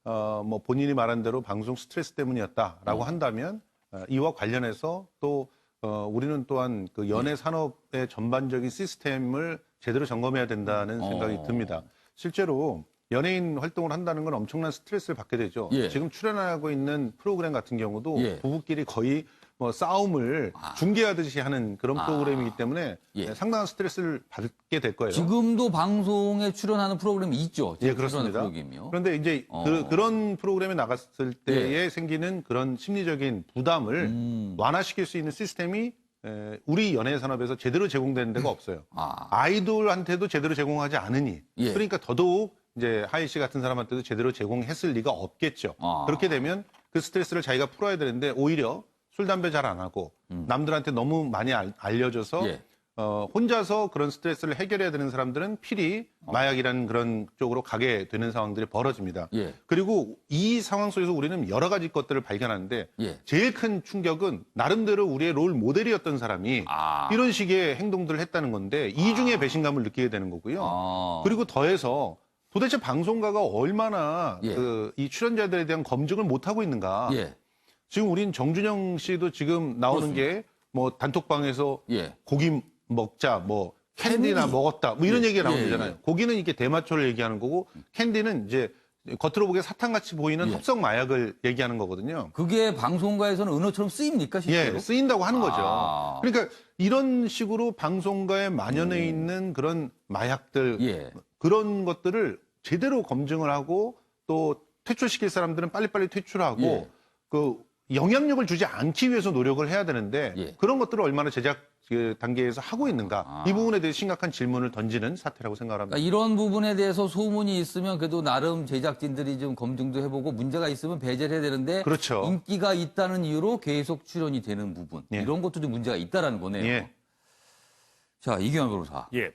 뭐 본인이 말한 대로 방송 스트레스 때문이었다라고 한다면 이와 관련해서 또 우리는 또한 그 연예 산업의 전반적인 시스템을 제대로 점검해야 된다는 생각이 듭니다. 실제로 연예인 활동을 한다는 건 엄청난 스트레스를 받게 되죠. 예. 지금 출연하고 있는 프로그램 같은 경우도 예. 부부끼리 거의 뭐 싸움을 중계하듯이 하는 그런 프로그램이기 때문에 예. 상당한 스트레스를 받게 될 거예요. 지금도 방송에 출연하는 프로그램이 있죠. 예, 그렇습니다. 프로그램이요. 그런데 이제 그런 프로그램에 나갔을 때에 생기는 그런 심리적인 부담을 완화시킬 수 있는 시스템이 우리 연예 산업에서 제대로 제공되는 데가 없어요. 아이돌한테도 제대로 제공하지 않으니 예. 그러니까 더더욱 이제 하이 씨 같은 사람한테도 제대로 제공했을 리가 없겠죠. 그렇게 되면 그 스트레스를 자기가 풀어야 되는데 오히려 술, 담배 잘 안 하고 남들한테 너무 많이 알려져서 예. 혼자서 그런 스트레스를 해결해야 되는 사람들은 필히 마약이라는 그런 쪽으로 가게 되는 상황들이 벌어집니다. 예. 그리고 이 상황 속에서 우리는 여러 가지 것들을 발견하는데 예. 제일 큰 충격은 나름대로 우리의 롤 모델이었던 사람이 이런 식의 행동들을 했다는 건데 이중의 배신감을 느끼게 되는 거고요. 그리고 더해서 도대체 방송가가 얼마나 예. 이 출연자들에 대한 검증을 못하고 있는가. 예. 지금 우린 정준영 씨도 지금 나오는 게 뭐 단톡방에서 예. 고기 먹자, 뭐 캔디나 먹었다, 뭐 이런 예. 얘기가 예. 나오잖아요. 고기는 이렇게 대마초를 얘기하는 거고 캔디는 이제 겉으로 보기에 사탕같이 보이는 예. 합성 마약을 얘기하는 거거든요. 그게 방송가에서는 은어처럼 쓰입니까? 실제로? 예, 쓰인다고 하는 거죠. 그러니까 이런 식으로 방송가에 만연해 있는 그런 마약들, 예. 그런 것들을 제대로 검증을 하고 또 퇴출시킬 사람들은 빨리빨리 퇴출하고 예. 그 영향력을 주지 않기 위해서 노력을 해야 되는데 예. 그런 것들을 얼마나 제작 단계에서 하고 있는가 이 부분에 대해 심각한 질문을 던지는 사태라고 생각합니다. 그러니까 이런 부분에 대해서 소문이 있으면 그래도 나름 제작진들이 좀 검증도 해보고 문제가 있으면 배제를 해야 되는데 그렇죠. 인기가 있다는 이유로 계속 출연이 되는 부분 예. 이런 것도 좀 문제가 있다라는 거네요. 예. 자, 이경환 변호사. 예.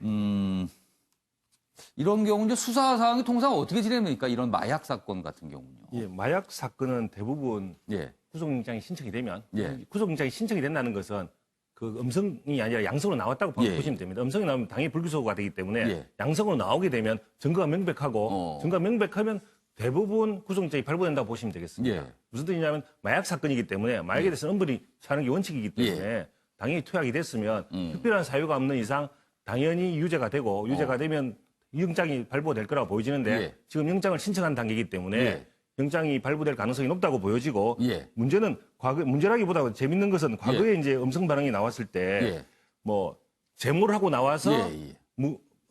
이런 경우는 수사 사항이 통상 어떻게 진행됩니까? 이런 마약 사건 같은 경우는요. 예, 마약 사건은 대부분 예. 구속영장이 신청이 되면 예. 구속영장이 신청이 된다는 것은 그 음성이 아니라 양성으로 나왔다고 예. 보시면 됩니다. 음성이 나오면 당연히 불기소가 되기 때문에 예. 양성으로 나오게 되면 증거가 명백하고 증거가 명백하면 대부분 구속영장이 발부된다고 보시면 되겠습니다. 예. 무슨 뜻이냐면 마약 사건이기 때문에 마약에 대해서는 엄벌이 차는 게 원칙이기 때문에 당연히 투약이 됐으면 특별한 사유가 없는 이상 당연히 유죄가 되고 유죄가 되면 영장이 발부될 거라고 보여지는데 지금 영장을 신청한 단계이기 때문에 영장이 발부될 가능성이 높다고 보여지고 문제는 문제라기보다 재밌는 것은 과거에 이제 음성 반응이 나왔을 때 뭐 제모를 하고 나와서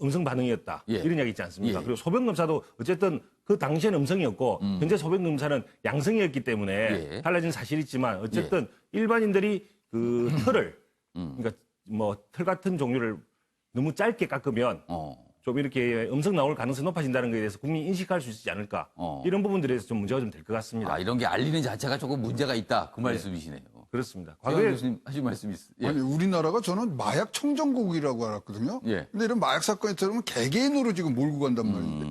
음성 반응이었다 이런 이야기 있지 않습니까? 그리고 소변검사도 어쨌든 그 당시에는 음성이었고 현재 소변검사는 양성이었기 때문에 달라진 사실이 있지만 어쨌든 일반인들이 그 털을 그러니까 뭐 털 같은 종류를 너무 짧게 깎으면 좀 이렇게 음성 나올 가능성이 높아진다는 것에 대해서 국민이 인식할 수 있지 않을까. 이런 부분들에 대해서 좀 문제가 좀 될 것 같습니다. 이런 게 알리는 자체가 조금 문제가 있다. 그 말씀이시네요. 그렇습니다. 과거에 교수님 하신 말씀이 있어요. 아니 우리나라가 저는 마약 청정국이라고 알았거든요. 근데 이런 마약 사건이 들어오면 개개인으로 지금 몰고 간단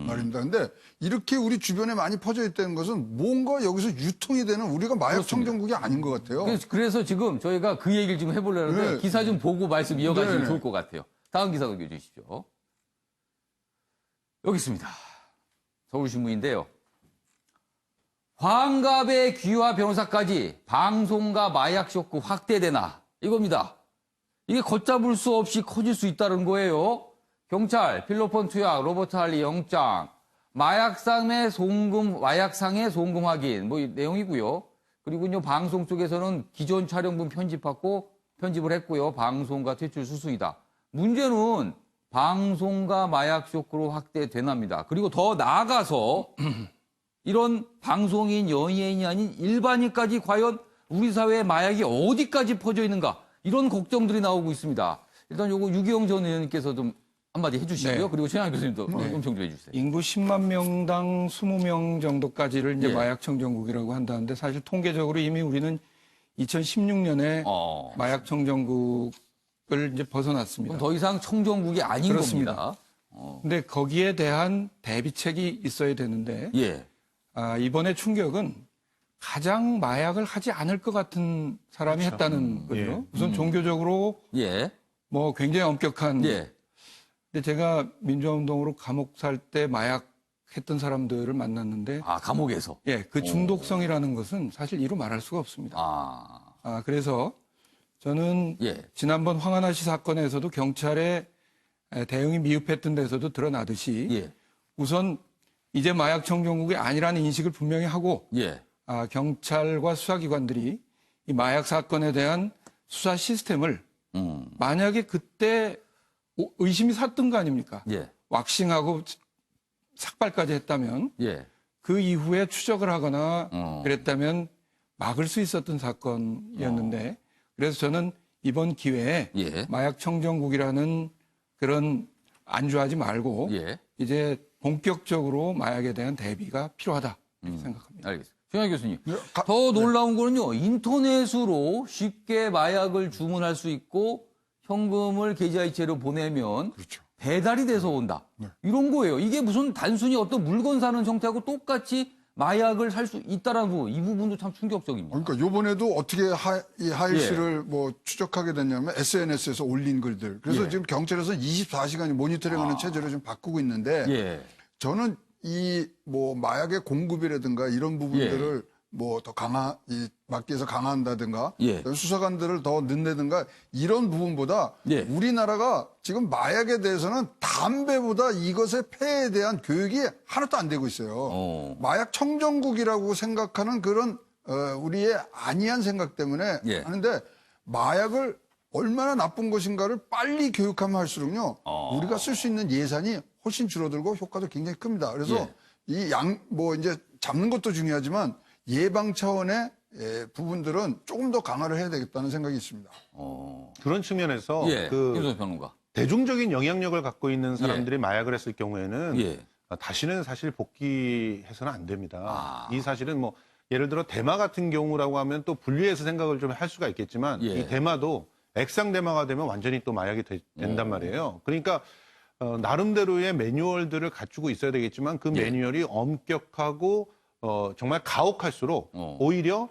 말입니다. 근데 이렇게 우리 주변에 많이 퍼져 있다는 것은 뭔가 여기서 유통이 되는 우리가 마약 청정국이 아닌 것 같아요. 그래서 지금 저희가 그 얘기를 좀 해보려는데 기사 좀 보고 말씀 이어가시면 좋을 것 같아요. 다음 기사 넘겨주시죠. 여기 있습니다. 서울신문인데요. 환갑의 귀화 변호사까지 방송가 마약 쇼크 확대되나 이겁니다. 이게 걷잡을 수 없이 커질 수 있다는 거예요. 경찰, 필로폰 투약, 로버트 할리 영장, 마약상의 송금 확인 뭐 이 내용이고요. 그리고요 방송 쪽에서는 기존 촬영분 편집을 했고요. 방송가 퇴출 수수이다. 문제는 방송가 마약 쇼크로 확대되납니다. 그리고 더 나아가서 이런 방송인, 연예인이 아닌 일반인까지 과연 우리 사회에 마약이 어디까지 퍼져 있는가 이런 걱정들이 나오고 있습니다. 일단 요거 유기영 전 의원님께서 좀 한마디 해주시고요. 그리고 최양희 교수님도 음성 좀 해주세요. 인구 10만 명당 20명 정도까지를 이제 마약 청정국이라고 한다는데 사실 통계적으로 이미 우리는 2016년에 마약 청정국을 이제 벗어났습니다. 더 이상 청정국이 아닌 그렇습니다. 겁니다. 근데 거기에 대한 대비책이 있어야 되는데 이번에 충격은 가장 마약을 하지 않을 것 같은 사람이 했다는 거죠. 우선 종교적으로 뭐 굉장히 엄격한. 근데 제가 민주화운동으로 감옥 살 때 마약 했던 사람들을 만났는데. 감옥에서? 그 중독성이라는 것은 사실 이루 말할 수가 없습니다. 그래서 저는 지난번 황하나 씨 사건에서도 경찰의 대응이 미흡했던 데서도 드러나듯이 우선 이제 마약 청정국이 아니라는 인식을 분명히 하고 예. 경찰과 수사기관들이 이 마약 사건에 대한 수사 시스템을 만약에 그때 의심이 샀던 거 아닙니까? 예. 왁싱하고 삭발까지 했다면 예. 그 이후에 추적을 하거나 그랬다면 막을 수 있었던 사건이었는데 그래서 저는 이번 기회에 예. 마약 청정국이라는 그런 안주하지 말고 예. 이제 본격적으로 마약에 대한 대비가 필요하다 이렇게 생각합니다. 알겠습니다. 정현 교수님. 더 놀라운 거는요. 인터넷으로 쉽게 마약을 주문할 수 있고 현금을 계좌이체로 보내면 그렇죠. 배달이 돼서 온다. 이런 거예요. 이게 무슨 단순히 어떤 물건 사는 형태하고 똑같이 마약을 살 수 있다라는 부분, 이 부분도 참 충격적입니다. 그러니까 요번에도 어떻게 이 하일 예. 씨를 뭐 추적하게 됐냐면 SNS에서 올린 글들. 그래서 예. 지금 경찰에서 24시간이 모니터링하는 체제를 좀 바꾸고 있는데 예. 저는 이 뭐 마약의 공급이라든가 이런 부분들을 뭐 더 막기 위해서 강화한다든가 예. 수사관들을 더 넣는다든가 이런 부분보다 예. 우리나라가 지금 마약에 대해서는 담배보다 이것의 폐해에 대한 교육이 하나도 안 되고 있어요. 마약 청정국이라고 생각하는 그런 우리의 안이한 생각 때문에 예. 하는데 마약을 얼마나 나쁜 것인가를 빨리 교육하면 할수록요 우리가 쓸 수 있는 예산이 훨씬 줄어들고 효과도 굉장히 큽니다. 그래서 예. 이제 잡는 것도 중요하지만 예방 차원의 부분들은 조금 더 강화를 해야 되겠다는 생각이 있습니다. 그런 측면에서 예. 김선호 평론가. 대중적인 영향력을 갖고 있는 사람들이 마약을 했을 경우에는 예. 다시는 사실 복귀해서는 안 됩니다. 이 사실은 뭐 예를 들어 대마 같은 경우라고 하면 또 분리해서 생각을 좀 할 수가 있겠지만 예. 이 대마도 액상 대마가 되면 완전히 또 마약이 된단 말이에요. 그러니까 나름대로의 매뉴얼들을 갖추고 있어야 되겠지만 그 매뉴얼이 엄격하고 정말 가혹할수록 오히려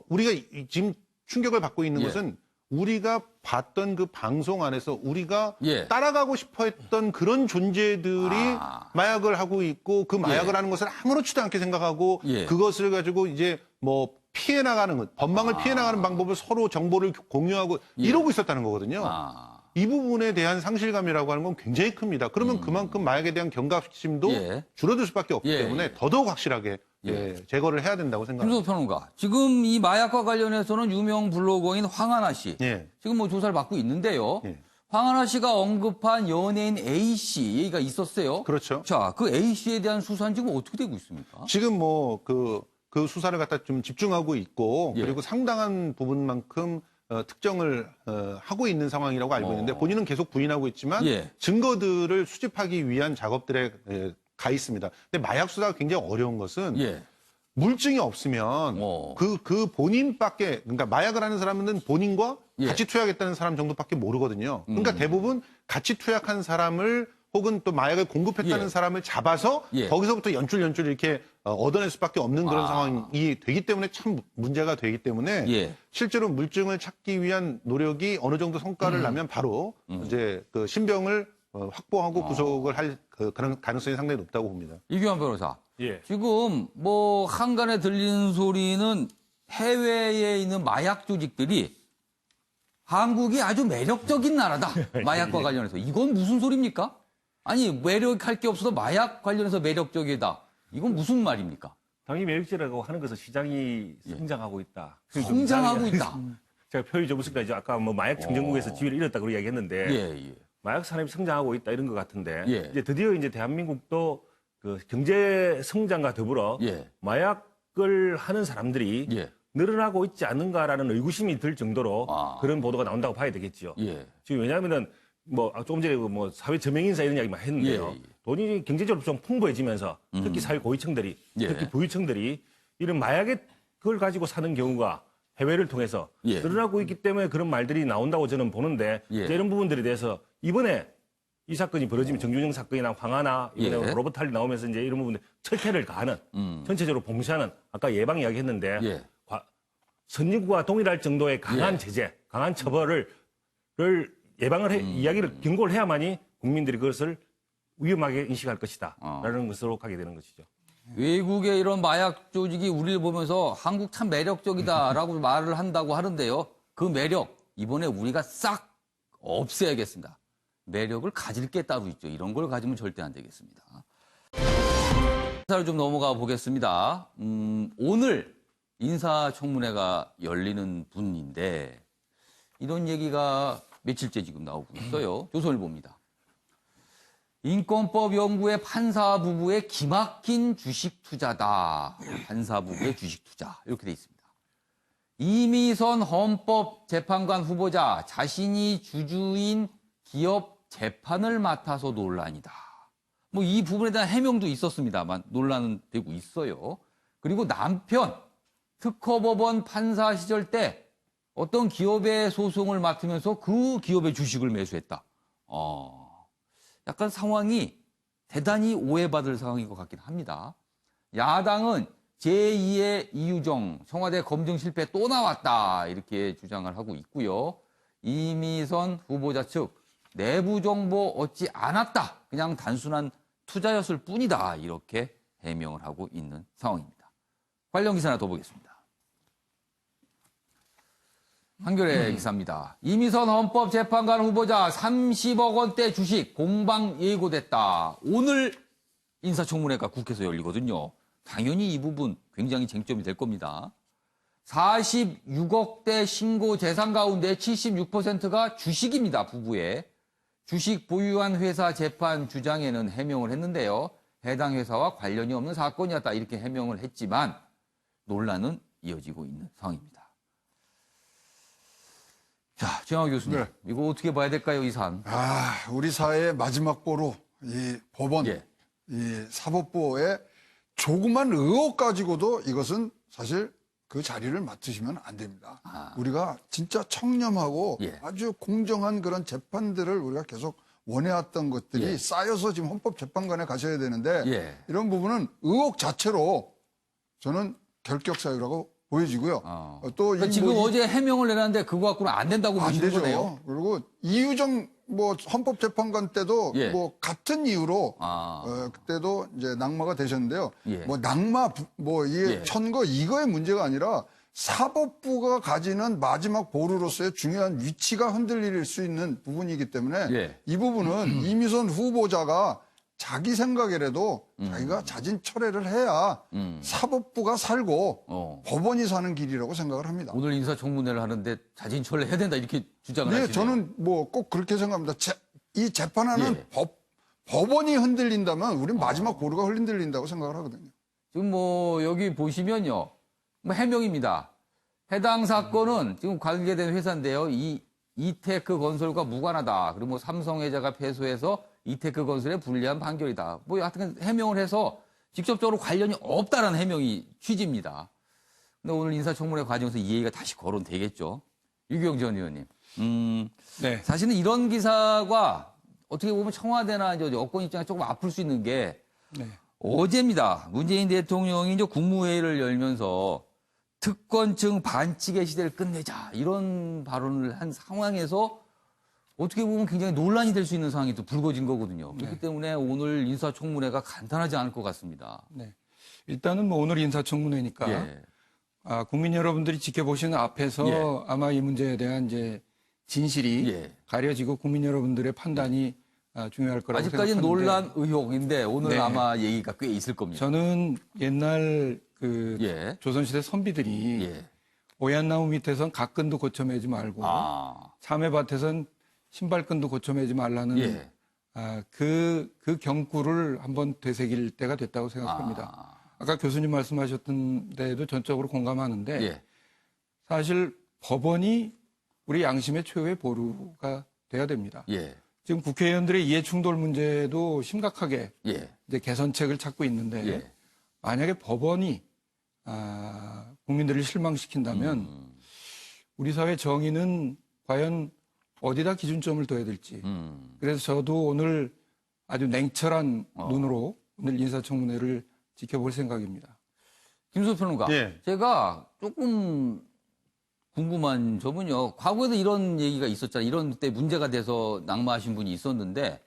우리가 지금 충격을 받고 있는 것은 우리가 봤던 그 방송 안에서 우리가 따라가고 싶어 했던 그런 존재들이 마약을 하고 있고 그 마약을 하는 것을 아무렇지도 않게 생각하고 그것을 가지고 이제 뭐 피해 나가는 것, 법망을 피해 나가는 방법을 서로 정보를 공유하고 이러고 있었다는 거거든요. 이 부분에 대한 상실감이라고 하는 건 굉장히 큽니다. 그러면 그만큼 마약에 대한 경각심도 줄어들 수밖에 없기 때문에 더더욱 확실하게 제거를 해야 된다고 생각합니다. 김선호 평론가. 지금 이 마약과 관련해서는 유명 블로거인 황하나 씨. 지금 뭐 조사를 받고 있는데요. 황하나 씨가 언급한 연예인 A 씨 얘기가 있었어요. 그렇죠. 자, 그 A 씨에 대한 수사는 지금 어떻게 되고 있습니까? 지금 뭐 그 수사를 갖다 좀 집중하고 있고 그리고 상당한 부분만큼 특정을 하고 있는 상황이라고 알고 있는데 본인은 계속 부인하고 있지만 증거들을 수집하기 위한 작업들에 가 있습니다. 근데 마약 수사가 굉장히 어려운 것은 물증이 없으면 그 본인밖에 그러니까 마약을 하는 사람은 본인과 같이 투약했다는 사람 정도밖에 모르거든요. 그러니까 대부분 같이 투약한 사람을 혹은 또 마약을 공급했다는 사람을 잡아서 거기서부터 연출 이렇게 얻어낼 수밖에 없는 그런 상황이 되기 때문에 참 문제가 되기 때문에 실제로 물증을 찾기 위한 노력이 어느 정도 성과를 나면 바로 이제 그 신병을 확보하고 구속을 할 그런 가능성이 상당히 높다고 봅니다. 이규환 변호사. 지금 뭐 한간에 들리는 소리는 해외에 있는 마약 조직들이 한국이 아주 매력적인 나라다. 마약과 관련해서. 이건 무슨 소리입니까? 아니 매력할 게 없어서 마약 관련해서 매력적이다. 이건 무슨 말입니까? 당연히 매력적이라고 하는 것은 시장이 성장하고 있다. 성장하고 있다. 제가 표현이 좀 있으니까 이제 아까 뭐 마약 청정국에서 지위를 잃었다고 이야기했는데 마약 산업이 성장하고 있다 이런 것 같은데 이제 드디어 이제 대한민국도 그 경제 성장과 더불어 마약을 하는 사람들이 늘어나고 있지 않는가라는 의구심이 들 정도로 그런 보도가 나온다고 봐야 되겠죠. 지금 왜냐하면은 뭐 조금 전에 뭐 사회 저명인사 이런 이야기만 했는데요. 돈이 경제적으로 좀 풍부해지면서 특히 사회 고위층들이 특히 부유층들이 이런 마약의 그걸 가지고 사는 경우가 해외를 통해서 늘어나고 있기 때문에 그런 말들이 나온다고 저는 보는데 이런 부분들에 대해서 이번에 이 사건이 벌어지면 정준영 사건이나 황하나 이번에 로버트 할리 나오면서 이제 이런 부분들 철퇴를 가하는 전체적으로 봉쇄하는 아까 예방 이야기했는데 선진국과 동일할 정도의 강한 제재, 강한 처벌을 예방을 이야기를 경고를 해야만이 국민들이 그것을 위험하게 인식할 것이다 라는 것으로 가게 되는 것이죠. 외국의 이런 마약 조직이 우리를 보면서 한국 참 매력적이다라고 말을 한다고 하는데요. 그 매력 이번에 우리가 싹 없애야겠습니다. 매력을 가질 게 따로 있죠. 이런 걸 가지면 절대 안 되겠습니다. 사로 좀 넘어가 보겠습니다. 오늘 인사청문회가 열리는 분인데 이런 얘기가 며칠째 지금 나오고 있어요. 조선일보입니다. 인권법 연구의 판사 부부의 기막힌 주식 투자다. 판사 부부의 주식 투자 이렇게 돼 있습니다. 이미선 헌법재판관 후보자 자신이 주주인 기업 재판을 맡아서 논란이다. 뭐 이 부분에 대한 해명도 있었습니다만 논란은 되고 있어요. 그리고 남편 특허법원 판사 시절 때 어떤 기업의 소송을 맡으면서 그 기업의 주식을 매수했다. 약간 상황이 대단히 오해받을 상황인 것 같긴 합니다. 야당은 제2의 이유정, 청와대 검증 실패 또 나왔다. 이렇게 주장을 하고 있고요. 이미선 후보자 측 내부 정보 얻지 않았다. 그냥 단순한 투자였을 뿐이다. 이렇게 해명을 하고 있는 상황입니다. 관련 기사 하나 더 보겠습니다. 한겨레 기사입니다. 이미선 헌법재판관 후보자 30억 원대 주식 공방 예고됐다. 오늘 인사청문회가 국회에서 열리거든요. 당연히 이 부분 굉장히 쟁점이 될 겁니다. 46억대 신고 재산 가운데 76%가 주식입니다. 부부의. 주식 보유한 회사 재판 주장에는 해명을 했는데요. 해당 회사와 관련이 없는 사건이었다. 이렇게 해명을 했지만 논란은 이어지고 있는 상황입니다. 자, 최영하 교수님. 네. 이거 어떻게 봐야 될까요, 이 사안? 우리 사회의 마지막 보루, 이 법원, 이 사법부의 조그만 의혹 가지고도 이것은 사실 그 자리를 맡으시면 안 됩니다. 우리가 진짜 청렴하고 아주 공정한 그런 재판들을 우리가 계속 원해왔던 것들이 쌓여서 지금 헌법재판관에 가셔야 되는데 이런 부분은 의혹 자체로 저는 결격 사유라고 보여지고요. 또 그러니까 지금 어제 해명을 내놨는데 그거 갖고는 안 된다고 보시는 거네요. 그리고 이유정 뭐 헌법재판관 때도 뭐 같은 이유로 그때도 이제 낙마가 되셨는데요. 뭐 낙마 뭐 이게 천거 이거의 문제가 아니라 사법부가 가지는 마지막 보루로서의 중요한 위치가 흔들릴 수 있는 부분이기 때문에 이 부분은 이미선 후보자가 자기 생각이라도 자기가 자진 철회를 해야 사법부가 살고 법원이 사는 길이라고 생각을 합니다. 오늘 인사청문회를 하는데 자진 철회해야 된다 이렇게 주장을 하시네요. 저는 뭐 꼭 그렇게 생각합니다. 이 재판하는 법원이 흔들린다면 우린 마지막 보루가 흔들린다고 생각을 하거든요. 지금 뭐 여기 보시면요. 뭐 해명입니다. 해당 사건은 지금 관계된 회사인데요. 이테크 건설과 무관하다. 그리고 뭐 삼성해자가 패소해서 이테크 건설에 불리한 판결이다. 뭐 하여튼 해명을 해서 직접적으로 관련이 없다라는 해명이 취지입니다. 근데 오늘 인사청문회 과정에서 이 얘기가 다시 거론되겠죠. 유경 전 의원님. 사실은 이런 기사가 어떻게 보면 청와대나 이제 여권 입장에 조금 아플 수 있는 게 어제입니다. 문재인 대통령이 이제 국무회의를 열면서 특권층 반칙의 시대를 끝내자 이런 발언을 한 상황에서 어떻게 보면 굉장히 논란이 될 수 있는 상황이 또 불거진 거거든요. 그렇기 때문에 오늘 인사청문회가 간단하지 않을 것 같습니다. 일단은 뭐 오늘 인사청문회니까 국민 여러분들이 지켜보시는 앞에서 아마 이 문제에 대한 이제 진실이 가려지고 국민 여러분들의 판단이 중요할 거라고 아직까지는 생각하는데 논란 의혹인데 오늘 아마 얘기가 꽤 있을 겁니다. 저는 옛날 그 조선시대 선비들이 오얏나무 밑에선 갓끈도 고쳐매지 말고 참외밭에선 신발끈도 고쳐매지 말라는 그 경구를 한번 되새길 때가 됐다고 생각합니다. 아까 교수님 말씀하셨던 데에도 전적으로 공감하는데 사실 법원이 우리 양심의 최후의 보루가 돼야 됩니다. 지금 국회의원들의 이해충돌 문제도 심각하게 이제 개선책을 찾고 있는데 만약에 법원이 국민들을 실망시킨다면 우리 사회 정의는 과연 어디다 기준점을 둬야 될지. 그래서 저도 오늘 아주 냉철한 눈으로 오늘 인사청문회를 지켜볼 생각입니다. 김수호 평론가, 제가 조금 궁금한 점은요. 과거에도 이런 얘기가 있었잖아요. 이런 때 문제가 돼서 낙마하신 분이 있었는데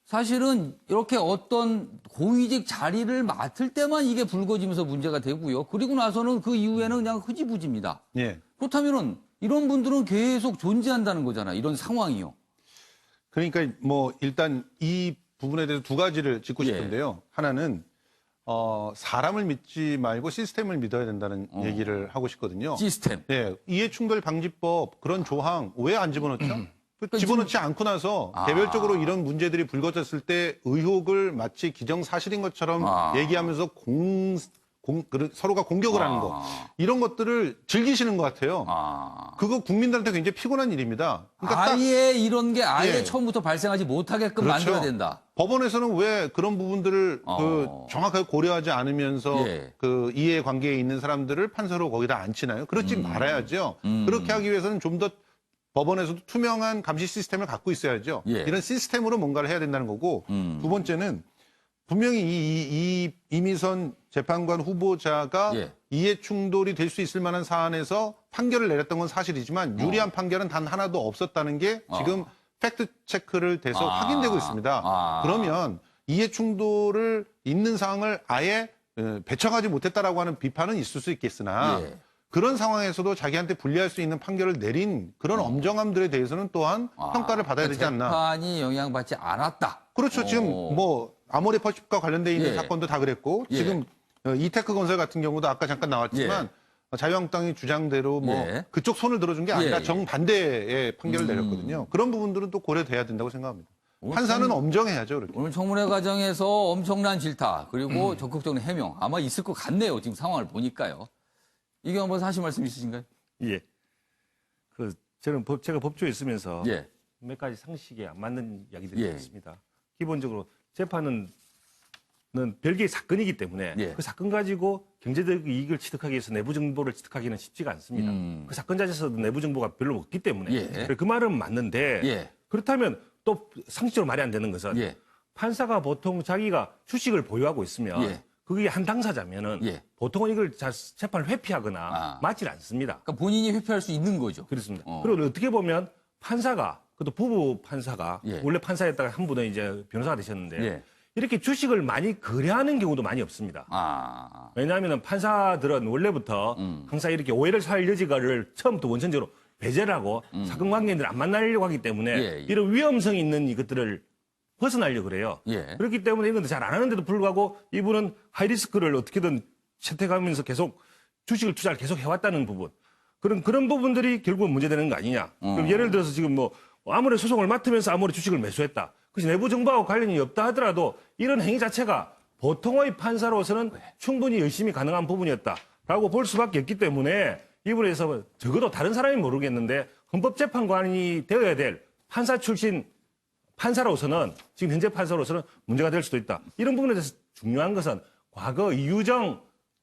사실은 이렇게 어떤 고위직 자리를 맡을 때만 이게 불거지면서 문제가 되고요. 그리고 나서는 그 이후에는 그냥 흐지부지입니다. 그렇다면은 이런 분들은 계속 존재한다는 거잖아요. 이런 상황이요. 그러니까 뭐 일단 이 부분에 대해서 두 가지를 짚고 싶은데요. 하나는 사람을 믿지 말고 시스템을 믿어야 된다는 얘기를 하고 싶거든요. 시스템. 네, 이해충돌 방지법 그런 조항 왜 안 집어넣죠? 집어넣지 않고 나서 개별적으로 이런 문제들이 불거졌을 때 의혹을 마치 기정사실인 것처럼 얘기하면서 서로가 공격을 하는 거 이런 것들을 즐기시는 것 같아요. 그거 국민들한테 굉장히 피곤한 일입니다. 그러니까 아예 이런 게 아예 예. 처음부터 발생하지 못하게끔 그렇죠. 만들어야 된다. 법원에서는 왜 그런 부분들을 정확하게 고려하지 않으면서 예. 그 이해관계에 있는 사람들을 판사로 거기다 앉히나요? 그렇지 말아야죠. 그렇게 하기 위해서는 좀 더 법원에서도 투명한 감시 시스템을 갖고 있어야죠. 예. 이런 시스템으로 뭔가를 해야 된다는 거고 두 번째는 분명히 이 이미선 재판관 후보자가 예. 이해 충돌이 될 수 있을 만한 사안에서 판결을 내렸던 건 사실이지만 유리한 판결은 단 하나도 없었다는 게 지금 팩트 체크를 돼서 확인되고 있습니다. 그러면 이해 충돌을 있는 사항을 아예 배척하지 못했다라고 하는 비판은 있을 수 있겠으나 예. 그런 상황에서도 자기한테 불리할 수 있는 판결을 내린 그런 엄정함들에 대해서는 또한 평가를 받아야 되지 않나. 재판이 영향받지 않았다. 그렇죠. 지금 뭐 아모레퍼십과 관련돼 있는 예. 사건도 다 그랬고 예. 지금 이테크 건설 같은 경우도 아까 잠깐 나왔지만 자유한국당의 주장대로 뭐 예. 그쪽 손을 들어준 게 아니라 예. 정반대의 판결을 내렸거든요. 그런 부분들은 또 고려돼야 된다고 생각합니다. 판사는 엄정해야죠. 그렇게. 오늘 청문회 과정에서 엄청난 질타 그리고 적극적인 해명 아마 있을 것 같네요. 지금 상황을 보니까요. 이경원 변호사 하실 말씀 있으신가요? 예. 저는 제가 법조에 있으면서 예. 몇 가지 상식에 안 맞는 이야기들이 예. 있습니다. 기본적으로 재판은 별개의 사건이기 때문에 예. 그 사건 가지고 경제적 이익을 취득하기 위해서 내부 정보를 취득하기는 쉽지가 않습니다. 그 사건 자체에서도 내부 정보가 별로 없기 때문에 예. 그 말은 맞는데 예. 그렇다면 또 상식적으로 말이 안 되는 것은 예. 판사가 보통 자기가 주식을 보유하고 있으면 예. 그게 한 당사자면은 예. 보통은 이걸 재판을 회피하거나 맞질 않습니다. 그러니까 본인이 회피할 수 있는 거죠. 그렇습니다. 그리고 어떻게 보면 판사가, 그것도 부부 판사가, 예. 원래 판사였다가 한 분은 이제 변호사가 되셨는데, 예. 이렇게 주식을 많이 거래하는 경우도 많이 없습니다. 왜냐하면 판사들은 원래부터 항상 이렇게 오해를 살 여지가를 처음부터 원천적으로 배제를 하고 사건 관계인들 안 만나려고 하기 때문에 예. 이런 위험성이 있는 이것들을 벗어나려고 그래요. 예. 그렇기 때문에 이건 잘 안 하는데도 불구하고 이분은 하이리스크를 어떻게든 채택하면서 계속 주식을 투자를 계속 해왔다는 부분. 그런 부분들이 결국은 문제되는 거 아니냐. 그럼 예를 들어서 지금 뭐 아무리 소송을 맡으면서 아무리 주식을 매수했다. 그것이 내부 정보하고 관련이 없다 하더라도 이런 행위 자체가 보통의 판사로서는 충분히 열심히 가능한 부분이었다라고 볼 수밖에 없기 때문에 이분에서 적어도 다른 사람이 모르겠는데 헌법재판관이 되어야 될 판사 출신 판사로서는 지금 현재 판사로서는 문제가 될 수도 있다. 이런 부분에 대해서 중요한 것은 과거 이유정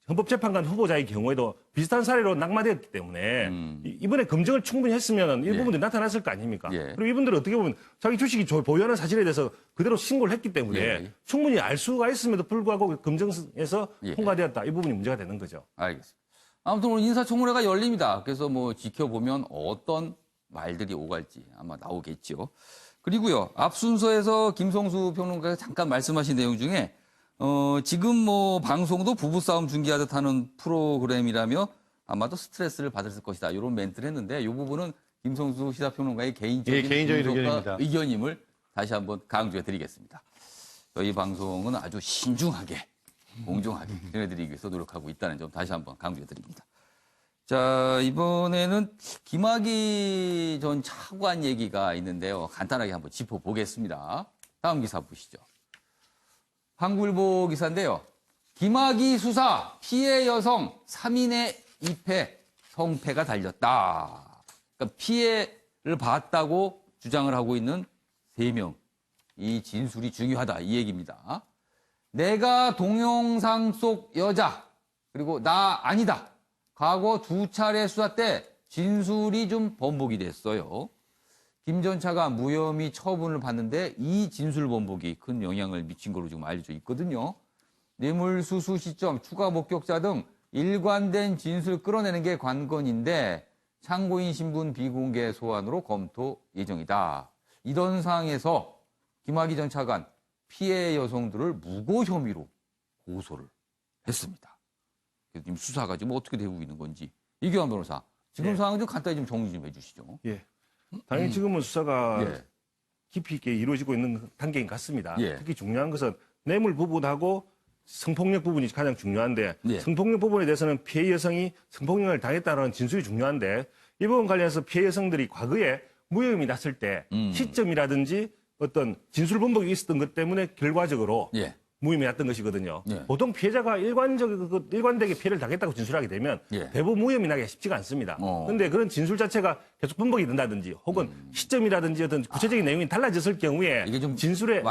헌법재판관 후보자의 경우에도 비슷한 사례로 낙마되었기 때문에 이번에 검증을 충분히 했으면 이 부분들이 나타났을 거 아닙니까? 그리고 이분들은 어떻게 보면 자기 주식이 보유하는 사실에 대해서 그대로 신고를 했기 때문에 충분히 알 수가 있음에도 불구하고 검증에서 통과되었다. 이 부분이 문제가 되는 거죠. 알겠습니다. 아무튼 오늘 인사청문회가 열립니다. 그래서 뭐 지켜보면 어떤 말들이 오갈지 아마 나오겠죠. 그리고요, 앞 순서에서 김성수 평론가가 잠깐 말씀하신 내용 중에 지금 뭐 방송도 부부싸움 중계하듯 하는 프로그램이라며 아마도 스트레스를 받을 것이다. 이런 멘트를 했는데 이 부분은 김성수 시사평론가의 개인적인 의견입니다. 의견임을 다시 한번 강조해 드리겠습니다. 저희 방송은 아주 신중하게, 공정하게 전해드리기 위해서 노력하고 있다는 점 다시 한번 강조해 드립니다. 자, 이번에는 김학의 전 차관 얘기가 있는데요. 간단하게 한번 짚어보겠습니다. 다음 기사 보시죠. 한국일보 기사인데요. 김학의 수사 피해 여성 3인의 입회 성패가 달렸다. 그러니까 피해를 봤다고 주장을 하고 있는 3명. 이 진술이 중요하다. 이 얘기입니다. 내가 동영상 속 여자 그리고 나 아니다. 과거 2차례 수사 때 진술이 좀 번복이 됐어요. 김 전 차관 무혐의 처분을 받는데 이 진술 번복이 큰 영향을 미친 걸로 지금 알려져 있거든요. 뇌물수수 시점, 추가 목격자 등 일관된 진술 끌어내는 게 관건인데 참고인 신분 비공개 소환으로 검토 예정이다. 이런 상황에서 김학의 전 차관 피해 여성들을 무고 혐의로 고소를 했습니다. 지금 수사가 지금 어떻게 되고 있는 건지 이경원 변호사 지금 상황 좀 간단히 좀 정리 좀 해주시죠. 예. 당연히 지금은 수사가 깊이 있게 이루어지고 있는 단계인 것 같습니다. 특히 중요한 것은 뇌물 부분하고 성폭력 부분이 가장 중요한데 예. 성폭력 부분에 대해서는 피해 여성이 성폭력을 당했다는 진술이 중요한데 이 부분 관련해서 피해 여성들이 과거에 무혐의 났을 때 시점이라든지 어떤 진술 번복이 있었던 것 때문에 결과적으로 예. 무혐의 났던 것이거든요. 예. 보통 피해자가 일관되게 피해를 당했다고 진술하게 되면 예. 대부분 무혐의 나기가 쉽지가 않습니다. 그런데 그런 진술 자체가 계속 번복이 된다든지 혹은 시점이라든지 어떤 구체적인 내용이 달라졌을 경우에 이게 좀 진술에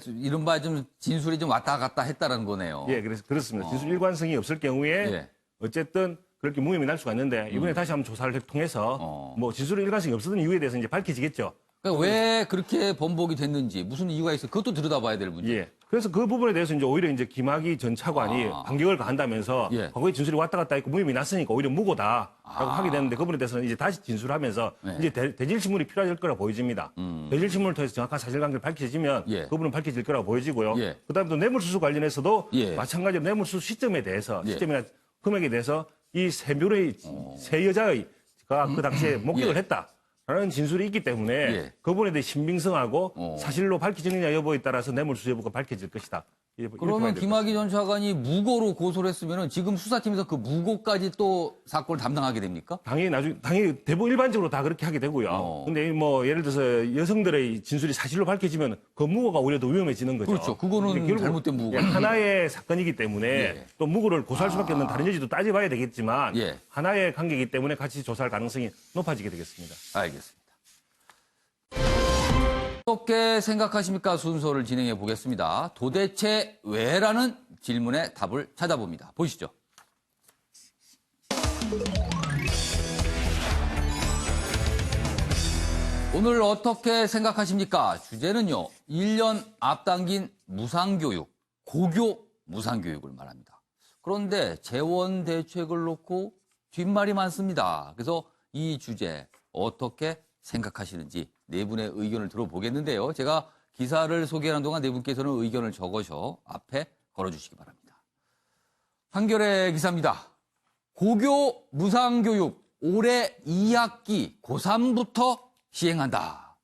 이른바 좀 진술이 좀 왔다 갔다 했다라는 거네요. 예, 그렇습니다. 진술 일관성이 없을 경우에 예. 어쨌든 그렇게 무혐의 날 수가 있는데 이번에 다시 한번 조사를 통해서 뭐 진술 일관성이 없었던 이유에 대해서 이제 밝혀지겠죠. 그러니까 왜 그렇게 번복이 됐는지 무슨 이유가 있어 그것도 들여다봐야 될 문제. 예. 그래서 그 부분에 대해서 이제 오히려 이제 김학의 전 차관이 반격을 가한다면서 예. 과거에 진술이 왔다 갔다 했고 무혐의 났으니까 오히려 무고다라고 하게 됐는데 그 부분에 대해서는 이제 다시 진술하면서 네. 이제 대질 신문이 필요할 거라 보여집니다. 대질 신문을 통해서 정확한 사실관계를 밝혀지면 예. 그 부분은 밝혀질 거라고 보여지고요. 예. 그다음에 또 뇌물수수 관련해서도 예. 마찬가지로 뇌물수수 시점에 대해서 예. 시점이나 금액에 대해서 이 세 여자가 그 당시에 목격을 예. 했다. 라는 진술이 있기 때문에 예. 그 부분에 대해 신빙성하고 사실로 밝혀지느냐 여부에 따라서 뇌물수수 여부가 밝혀질 것이다. 이렇게 봐야 그러면 될 김학의 전 차관이 무고로 고소를 했으면 지금 수사팀에서 그 무고까지 또 사건을 담당하게 됩니까? 당연히 대부분 일반적으로 다 그렇게 하게 되고요. 근데 뭐 예를 들어서 여성들의 진술이 사실로 밝혀지면 그 무고가 오히려 더 위험해지는 거죠. 그렇죠. 그거는 결국 잘못된 무고가 하나의 사건이기 때문에 예. 또 무고를 고소할 수밖에 없는 다른 여지도 따져봐야 되겠지만 예. 하나의 관계이기 때문에 같이 조사할 가능성이 높아지게 되겠습니다. 알겠습니다. 어떻게 생각하십니까? 순서를 진행해 보겠습니다. 도대체 왜라는 질문에 답을 찾아봅니다. 보시죠. 오늘 어떻게 생각하십니까? 주제는요. 1년 앞당긴 무상교육, 고교 무상교육을 말합니다. 그런데 재원 대책을 놓고 뒷말이 많습니다. 그래서 이 주제 어떻게 생각하시는지 네 분의 의견을 들어보겠는데요. 제가 기사를 소개하는 동안 네 분께서는 의견을 적어서 앞에 걸어주시기 바랍니다. 한겨레 기사입니다. 고교 무상교육 올해 2학기 고3부터 시행한다.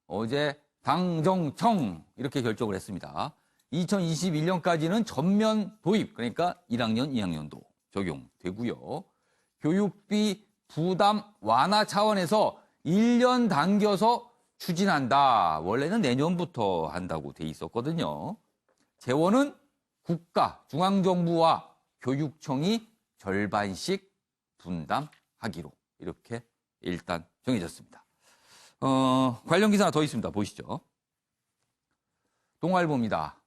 어제 당정청 이렇게 결정을 했습니다. 2021년까지는 전면 도입, 그러니까 1학년, 2학년도 적용되고요. 교육비 부담 완화 차원에서 1년 당겨서 추진한다. 원래는 내년부터 한다고 돼 있었거든요. 재원은 국가, 중앙정부와 교육청이 절반씩 분담하기로 이렇게 일단 정해졌습니다. 관련 기사 하나 더 있습니다. 보시죠. 동아일보입니다.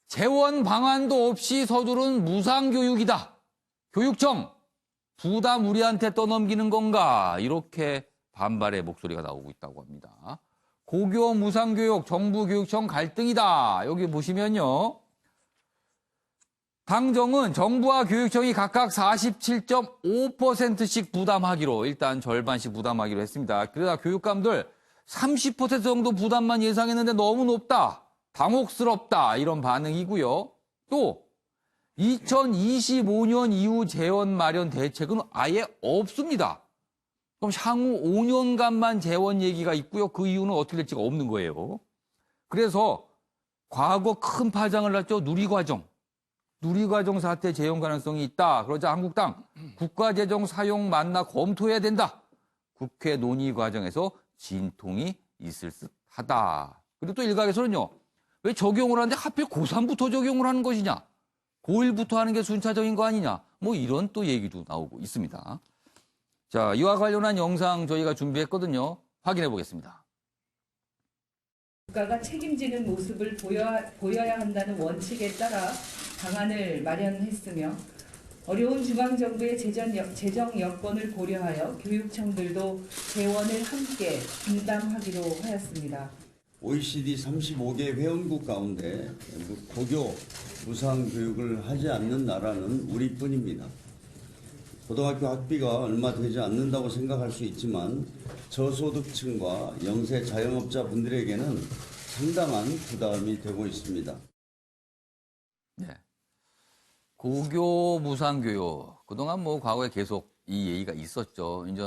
재원 방안도 없이 서두른 무상교육이다. 교육청 부담 우리한테 떠넘기는 건가? 이렇게 반발의 목소리가 나오고 있다고 합니다. 고교 무상교육 정부 교육청 갈등이다. 여기 보시면요. 당정은 정부와 교육청이 각각 47.5%씩 부담하기로 일단 절반씩 부담하기로 했습니다. 그러다 교육감들 30% 정도 부담만 예상했는데 너무 높다. 당혹스럽다. 이런 반응이고요. 또 2025년 이후 재원 마련 대책은 아예 없습니다. 그럼 향후 5년간만 재원 얘기가 있고요. 그 이유는 어떻게 될지가 없는 거예요. 그래서 과거 큰 파장을 났죠. 누리과정 사태 재현 가능성이 있다. 그러자 한국당 국가재정 사용 만나 검토해야 된다. 국회 논의 과정에서 진통이 있을 듯하다. 그리고 또 일각에서는요. 왜 적용을 하는데 하필 고3부터 적용을 하는 것이냐. 고1부터 하는 게 순차적인 거 아니냐. 뭐 이런 또 얘기도 나오고 있습니다. 자, 이와 관련한 영상 저희가 준비했거든요. 확인해 보겠습니다. 국가가 책임지는 모습을 보여야 한다는 원칙에 따라 방안을 마련했으며 어려운 중앙정부의 재정 여건을 고려하여 교육청들도 재원을 함께 분담하기로 하였습니다. OECD 35개 회원국 가운데 고교 무상교육을 하지 않는 나라는 우리뿐입니다. 고등학교 학비가 얼마 되지 않는다고 생각할 수 있지만 저소득층과 영세 자영업자 분들에게는 상당한 부담이 되고 있습니다. 네. 고교 무상교육. 그동안 뭐 과거에 계속 이 얘기가 있었죠. 이제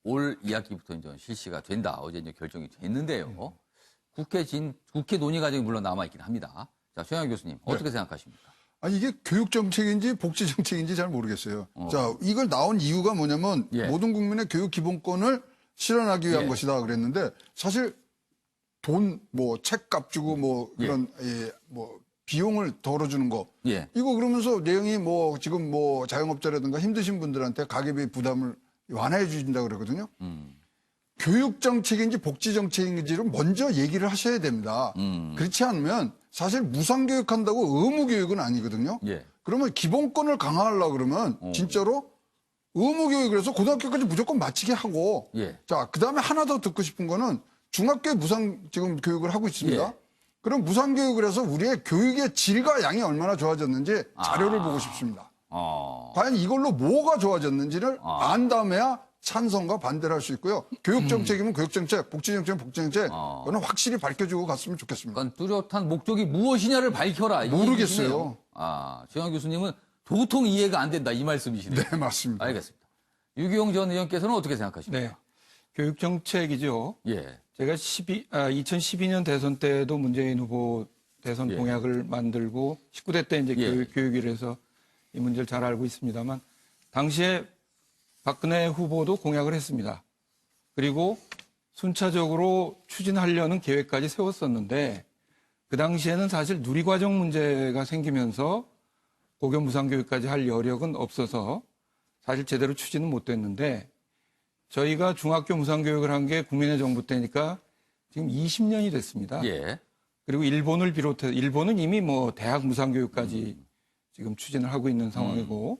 올 2학기부터 이제 실시가 된다. 어제 이제 결정이 됐는데요. 국회 논의 과정이 물론 남아있긴 합니다. 자, 최영학 교수님, 어떻게 생각하십니까? 아니 이게 교육 정책인지 복지 정책인지 잘 모르겠어요. 자, 이걸 나온 이유가 뭐냐면 모든 국민의 교육 기본권을 실현하기 위한 것이다 그랬는데 사실 돈 뭐 책값 주고 뭐 그런 뭐 비용을 덜어주는 거 이거 그러면서 내용이 뭐 지금 뭐 자영업자라든가 힘드신 분들한테 가계비 부담을 완화해 주신다 그러거든요. 교육 정책인지 복지 정책인지를 먼저 얘기를 하셔야 됩니다. 그렇지 않으면 사실 무상교육한다고 의무교육은 아니거든요. 그러면 기본권을 강화하려고 그러면 진짜로 의무교육을 해서 고등학교까지 무조건 마치게 하고 자, 그다음에 하나 더 듣고 싶은 거는 중학교에 무상 지금 교육을 하고 있습니다. 그럼 무상교육을 해서 우리의 교육의 질과 양이 얼마나 좋아졌는지 자료를 보고 싶습니다. 과연 이걸로 뭐가 좋아졌는지를 안 다음에야 찬성과 반대를 할 수 있고요. 교육정책이면 교육정책, 복지정책이면 복지정책, 그거는 확실히 밝혀주고 갔으면 좋겠습니다. 그러니까 뚜렷한 목적이 무엇이냐를 밝혀라. 모르겠어요. 최영학 교수님은 도통 이해가 안 된다 이 말씀이시네요. 네, 맞습니다. 알겠습니다. 유기용 전 의원께서는 어떻게 생각하십니까? 네, 교육정책이죠. 제가 2012년 대선 때도 문재인 후보 대선 공약을 만들고 19대 때 이제 교육위를 해서 이 문제를 잘 알고 있습니다만 당시에 박근혜 후보도 공약을 했습니다. 그리고 순차적으로 추진하려는 계획까지 세웠었는데 그 당시에는 사실 누리과정 문제가 생기면서 고교 무상교육까지 할 여력은 없어서 사실 제대로 추진은 못 됐는데 저희가 중학교 무상교육을 한 게 국민의 정부 때니까 지금 20년이 됐습니다. 그리고 일본을 비롯해서 일본은 이미 뭐 대학 무상교육까지 지금 추진을 하고 있는 상황이고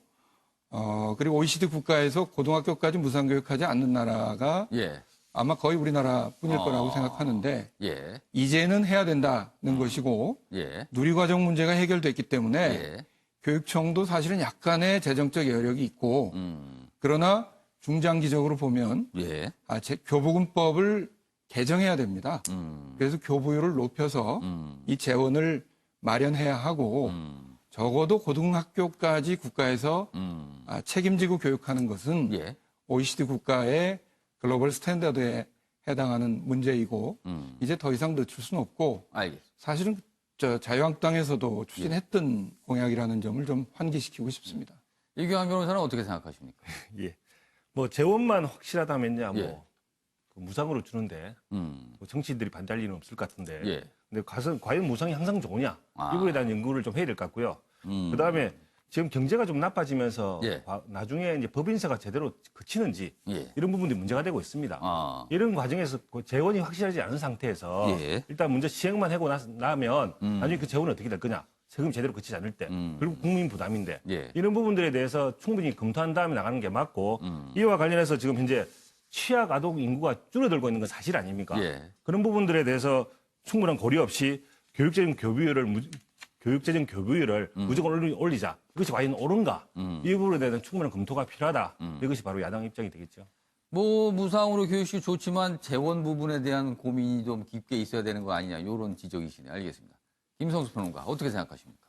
그리고 OECD 국가에서 고등학교까지 무상교육하지 않는 나라가 아마 거의 우리나라뿐일 거라고 생각하는데 이제는 해야 된다는 것이고 누리과정 문제가 해결됐기 때문에 교육청도 사실은 약간의 재정적 여력이 있고 그러나 중장기적으로 보면 교부금법을 개정해야 됩니다. 그래서 교부율을 높여서 이 재원을 마련해야 하고 적어도 고등학교까지 국가에서 책임지고 교육하는 것은 OECD 국가의 글로벌 스탠다드에 해당하는 문제이고 이제 더 이상 늦출 수는 없고 사실은 자유한국당에서도 추진했던 공약이라는 점을 좀 환기시키고 싶습니다. 이규환 변호사는 어떻게 생각하십니까? 뭐 재원만 확실하다면야 뭐 무상으로 주는데 뭐 정치인들이 반대할 일은 없을 것 같은데 근데 과연 무상이 항상 좋으냐 이 부분에 대한 연구를 좀 해야 될 것 같고요. 그다음에 지금 경제가 좀 나빠지면서 나중에 이제 법인세가 제대로 그치는지 이런 부분들이 문제가 되고 있습니다. 이런 과정에서 재원이 확실하지 않은 상태에서 일단 먼저 시행만 하고 나면 나중에 그 재원은 어떻게 될 거냐. 세금 제대로 그치지 않을 때 그리고 국민 부담인데 이런 부분들에 대해서 충분히 검토한 다음에 나가는 게 맞고 이와 관련해서 지금 현재 취약 아동 인구가 줄어들고 있는 건 사실 아닙니까? 그런 부분들에 대해서 충분한 고려 없이 교육재정 교부율을 무조건 올리자. 이것이 과연 옳은가? 이 부분에 대한 충분한 검토가 필요하다. 이것이 바로 야당 입장이 되겠죠. 뭐 무상으로 교육이 좋지만 재원 부분에 대한 고민이 좀 깊게 있어야 되는 거 아니냐 이런 지적이시네. 알겠습니다. 김성수 평론가 어떻게 생각하십니까?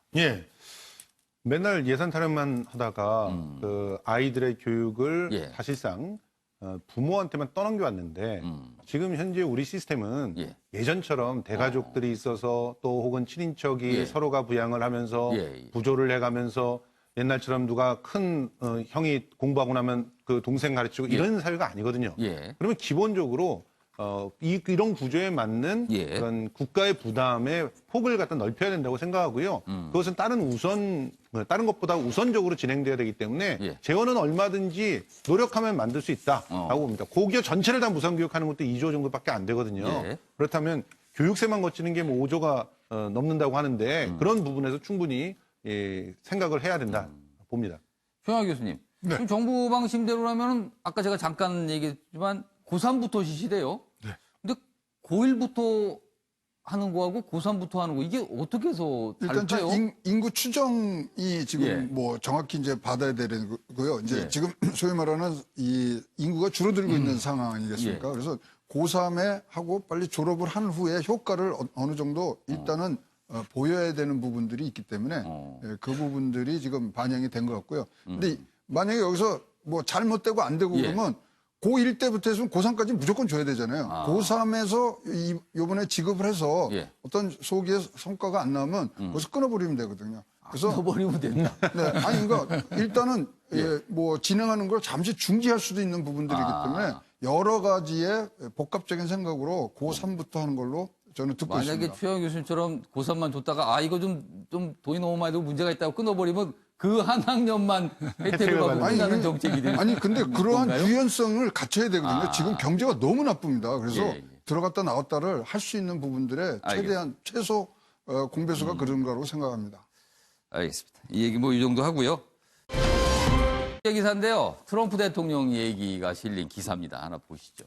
맨날 예산 타령만 하다가 그 아이들의 교육을 사실상 부모한테만 떠넘겨왔는데 지금 현재 우리 시스템은 예전처럼 대가족들이 있어서 또 혹은 친인척이 서로가 부양을 하면서 부조를 해가면서 옛날처럼 누가 큰 형이 공부하고 나면 그 동생 가르치고 이런 사회가 아니거든요. 그러면 기본적으로 이런 구조에 맞는 그런 국가의 부담의 폭을 갖다 넓혀야 된다고 생각하고요. 그것은 다른 것보다 우선적으로 진행돼야 되기 때문에 재원은 얼마든지 노력하면 만들 수 있다라고 봅니다. 고교 전체를 다 무상교육하는 것도 2조 정도밖에 안 되거든요. 그렇다면 교육세만 거치는 게 뭐 5조가 넘는다고 하는데 그런 부분에서 충분히 생각을 해야 된다 봅니다. 최영학 교수님, 그럼 정부 방침대로라면 아까 제가 잠깐 얘기했지만 고3부터 실시돼요. 근데 고1부터 하는 거하고 고3부터 하는 거 이게 어떻게 해서 다를까요? 일단 인구 추정이 지금 뭐 정확히 이제 받아야 되는 거고요. 이제 지금 소위 말하는 이 인구가 줄어들고 있는 상황 아니겠습니까? 그래서 고3에 하고 빨리 졸업을 한 후에 효과를 어느 정도 일단은 보여야 되는 부분들이 있기 때문에 그 부분들이 지금 반영이 된 것 같고요. 근데 만약에 여기서 뭐 잘못되고 안 되고 그러면 고1 때부터 해서 고3까지 무조건 줘야 되잖아요. 고3에서 요번에 지급을 해서 어떤 소기의 성과가 안 나오면 거기서 끊어버리면 되거든요. 그래서 끊어버리면 된다. 네, 아니 그러니까 일단은 예, 뭐 진행하는 걸 잠시 중지할 수도 있는 부분들이기 때문에 여러 가지의 복합적인 생각으로 고3부터 하는 걸로 저는 듣고 만약에 있습니다. 최영 교수님처럼 고3만 줬다가 이거 좀 돈이 너무 많이 들고 문제가 있다고 끊어버리면 그 한 학년만 혜택을 받고 끝나는 정책이 되는 아니 근데 그러한 건가요? 유연성을 갖춰야 되거든요. 지금 경제가 너무 나쁩니다. 그래서 예. 들어갔다 나왔다를 할 수 있는 부분들의 최대한 최소 공배수가 그런 거라고 생각합니다. 알겠습니다. 이 얘기 뭐 이 정도 하고요. 기사인데요. 트럼프 대통령 얘기가 실린 기사입니다. 하나 보시죠.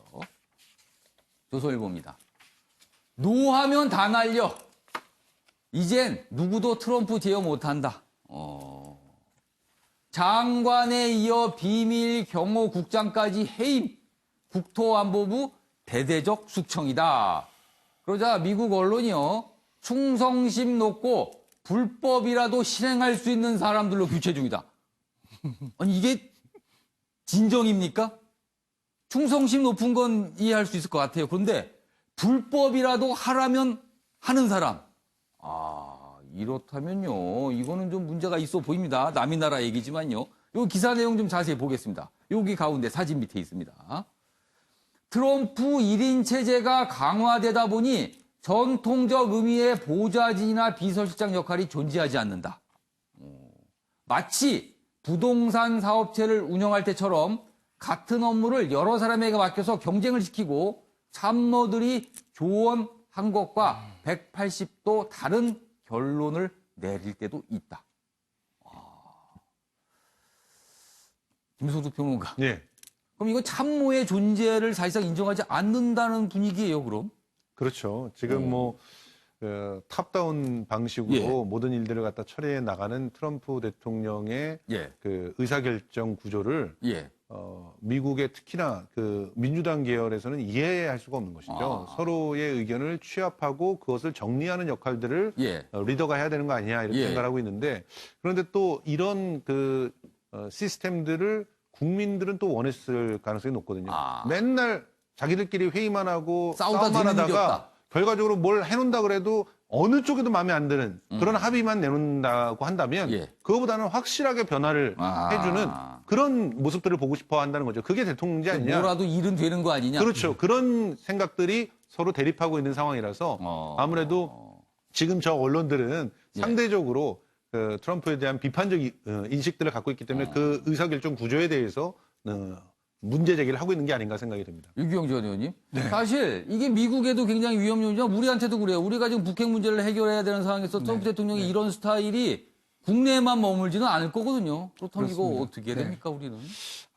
조선일보입니다. 노하면 다 날려. 이젠 누구도 트럼프 제어 못한다. 장관에 이어 비밀 경호국장까지 해임. 국토안보부 대대적 숙청이다. 그러자 미국 언론이요. 충성심 높고 불법이라도 실행할 수 있는 사람들로 규체 중이다. 아니 이게 진정입니까? 충성심 높은 건 이해할 수 있을 것 같아요. 그런데 불법이라도 하라면 하는 사람. 이렇다면요. 이거는 좀 문제가 있어 보입니다. 남의 나라 얘기지만요. 이 기사 내용 좀 자세히 보겠습니다. 여기 가운데 사진 밑에 있습니다. 트럼프 1인 체제가 강화되다 보니 전통적 의미의 보좌진이나 비서실장 역할이 존재하지 않는다. 마치 부동산 사업체를 운영할 때처럼 같은 업무를 여러 사람에게 맡겨서 경쟁을 시키고 참모들이 조언한 것과 180도 다른 결론을 내릴 때도 있다. 김성수 평론가. 네. 그럼 이거 참모의 존재를 사실상 인정하지 않는다는 분위기예요, 그럼? 그렇죠. 지금 탑다운 방식으로 모든 일들을 갖다 처리해 나가는 트럼프 대통령의 그 의사결정 구조를 미국의 특히나 그 민주당 계열에서는 이해할 수가 없는 것이죠. 서로의 의견을 취합하고 그것을 정리하는 역할들을 리더가 해야 되는 거 아니냐 이렇게 생각을 하고 있는데 그런데 또 이런 그 시스템들을 국민들은 또 원했을 가능성이 높거든요. 맨날 자기들끼리 회의만 하고 싸움만 하다가 결과적으로 뭘 해놓는다 그래도 어느 쪽에도 마음에 안 드는 그런 합의만 내놓는다고 한다면 그거보다는 확실하게 변화를 해주는 그런 모습들을 보고 싶어 한다는 거죠. 그게 대통령제 아니냐. 뭐라도 일은 되는 거 아니냐. 그렇죠. 그런 생각들이 서로 대립하고 있는 상황이라서 아무래도 지금 저 언론들은 상대적으로 그 트럼프에 대한 비판적 인식들을 갖고 있기 때문에 그 의사결정 구조에 대해서 문제 제기를 하고 있는 게 아닌가 생각이 듭니다. 유기영 전 의원님. 사실 이게 미국에도 굉장히 위험 요인이죠. 우리한테도 그래요. 우리가 지금 북핵 문제를 해결해야 되는 상황에서 트럼프 대통령이 이런 스타일이 국내에만 머물지는 않을 거거든요. 그렇다면 그렇습니다. 이거 어떻게 해야 됩니까, 우리는?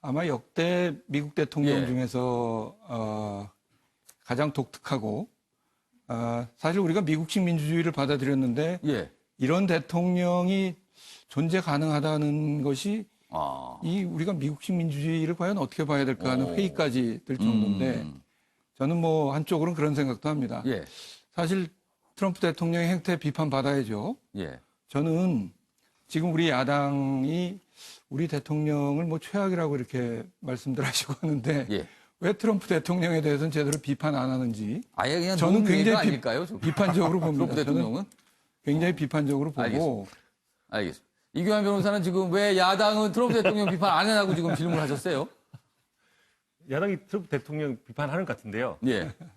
아마 역대 미국 대통령 중에서 가장 독특하고 사실 우리가 미국식 민주주의를 받아들였는데 이런 대통령이 존재 가능하다는 것이 이 우리가 미국식 민주주의를 과연 어떻게 봐야 될까 하는 회의까지 들 정도인데 저는 뭐 한쪽으로는 그런 생각도 합니다. 사실 트럼프 대통령의 행태 비판 받아야죠. 저는 지금 우리 야당이 우리 대통령을 뭐 최악이라고 이렇게 말씀들 하시고 하는데 왜 트럼프 대통령에 대해서는 제대로 비판 안 하는지 아예 그냥 저는 굉장히 아닐까요? 비판적으로 봅니다. 트럼프 대통령은? 굉장히 비판적으로 보고. 알겠습니다. 이규환 변호사는 지금 왜 야당은 트럼프 대통령 비판 안 해라고 지금 질문하셨어요? 야당이 트럼프 대통령 비판하는 것 같은데요.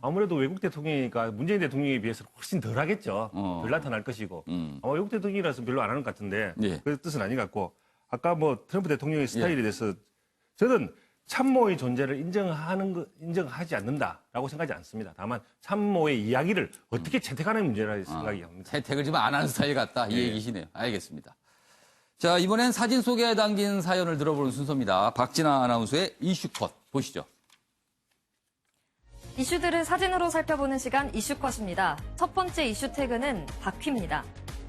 아무래도 외국 대통령이니까 문재인 대통령에 비해서는 훨씬 덜 하겠죠. 덜 나타날 것이고. 아마 외국 대통령이라서 별로 안 하는 것 같은데 그 뜻은 아닌 것 같고. 아까 뭐 트럼프 대통령의 스타일에 대해서 저는 참모의 존재를 인정하지 않는다라고 생각하지 않습니다. 다만 참모의 이야기를 어떻게 채택하는 문제라고 생각이 합니다. 채택을 좀 안 하는 스타일 같다 이 얘기시네요. 알겠습니다. 자, 이번엔 사진 속에 담긴 사연을 들어보는 순서입니다. 박진아 아나운서의 이슈컷 보시죠. 이슈들을 사진으로 살펴보는 시간 이슈컷입니다. 첫 번째 이슈 태그는 바퀴입니다.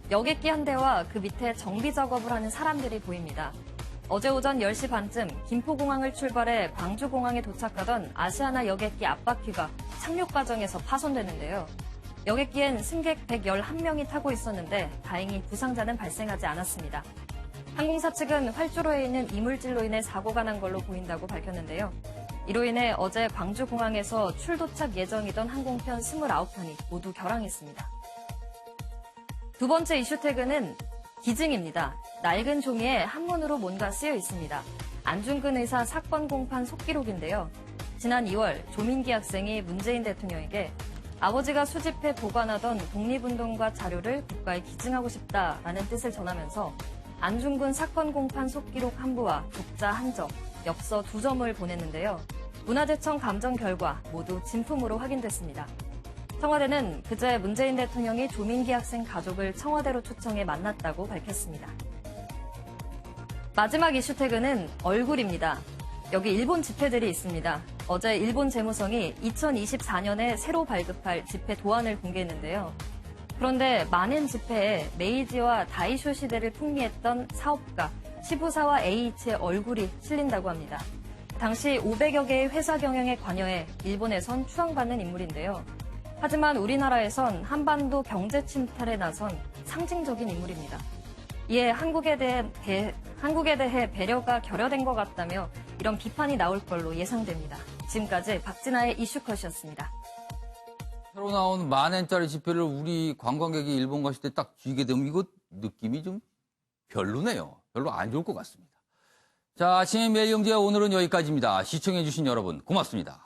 여객기 한 대와 그 밑에 정비 작업을 하는 사람들이 보입니다. 어제 오전 10시 반쯤 김포공항을 출발해 광주공항에 도착하던 아시아나 여객기 앞바퀴가 착륙 과정에서 파손됐는데요. 여객기엔 승객 111명이 타고 있었는데 다행히 부상자는 발생하지 않았습니다. 항공사 측은 활주로에 있는 이물질로 인해 사고가 난 걸로 보인다고 밝혔는데요. 이로 인해 어제 광주공항에서 출도착 예정이던 항공편 29편이 모두 결항했습니다. 두 번째 이슈 태그는 기증입니다. 낡은 종이에 한문으로 뭔가 쓰여 있습니다. 안중근 의사 사건 공판 속기록인데요. 지난 2월 조민기 학생이 문재인 대통령에게 아버지가 수집해 보관하던 독립운동가 자료를 국가에 기증하고 싶다라는 뜻을 전하면서 안중근 사건 공판 속기록 한 부와 독자 한 점, 엽서 2점을 보냈는데요. 문화재청 감정 결과 모두 진품으로 확인됐습니다. 청와대는 그제 문재인 대통령이 조민기 학생 가족을 청와대로 초청해 만났다고 밝혔습니다. 마지막 이슈 태그는 얼굴입니다. 여기 일본 지폐들이 있습니다. 어제 일본 재무성이 2024년에 새로 발급할 지폐 도안을 공개했는데요. 그런데 만엔 지폐에 메이지와 다이쇼 시대를 풍미했던 사업가 시부사와 에이이치의 얼굴이 실린다고 합니다. 당시 500여 개의 회사 경영에 관여해 일본에선 추앙받는 인물인데요. 하지만 우리나라에선 한반도 경제 침탈에 나선 상징적인 인물입니다. 이에 한국에 대해 배려가 결여된 것 같다며 이런 비판이 나올 걸로 예상됩니다. 지금까지 박진아의 이슈컷이었습니다. 새로 나온 10,000엔짜리 지폐를 우리 관광객이 일본 갔을 때 딱 쥐게 되면 이거 느낌이 좀 별로네요. 별로 안 좋을 것 같습니다. 자, 아침의 매일경제 오늘은 여기까지입니다. 시청해주신 여러분 고맙습니다.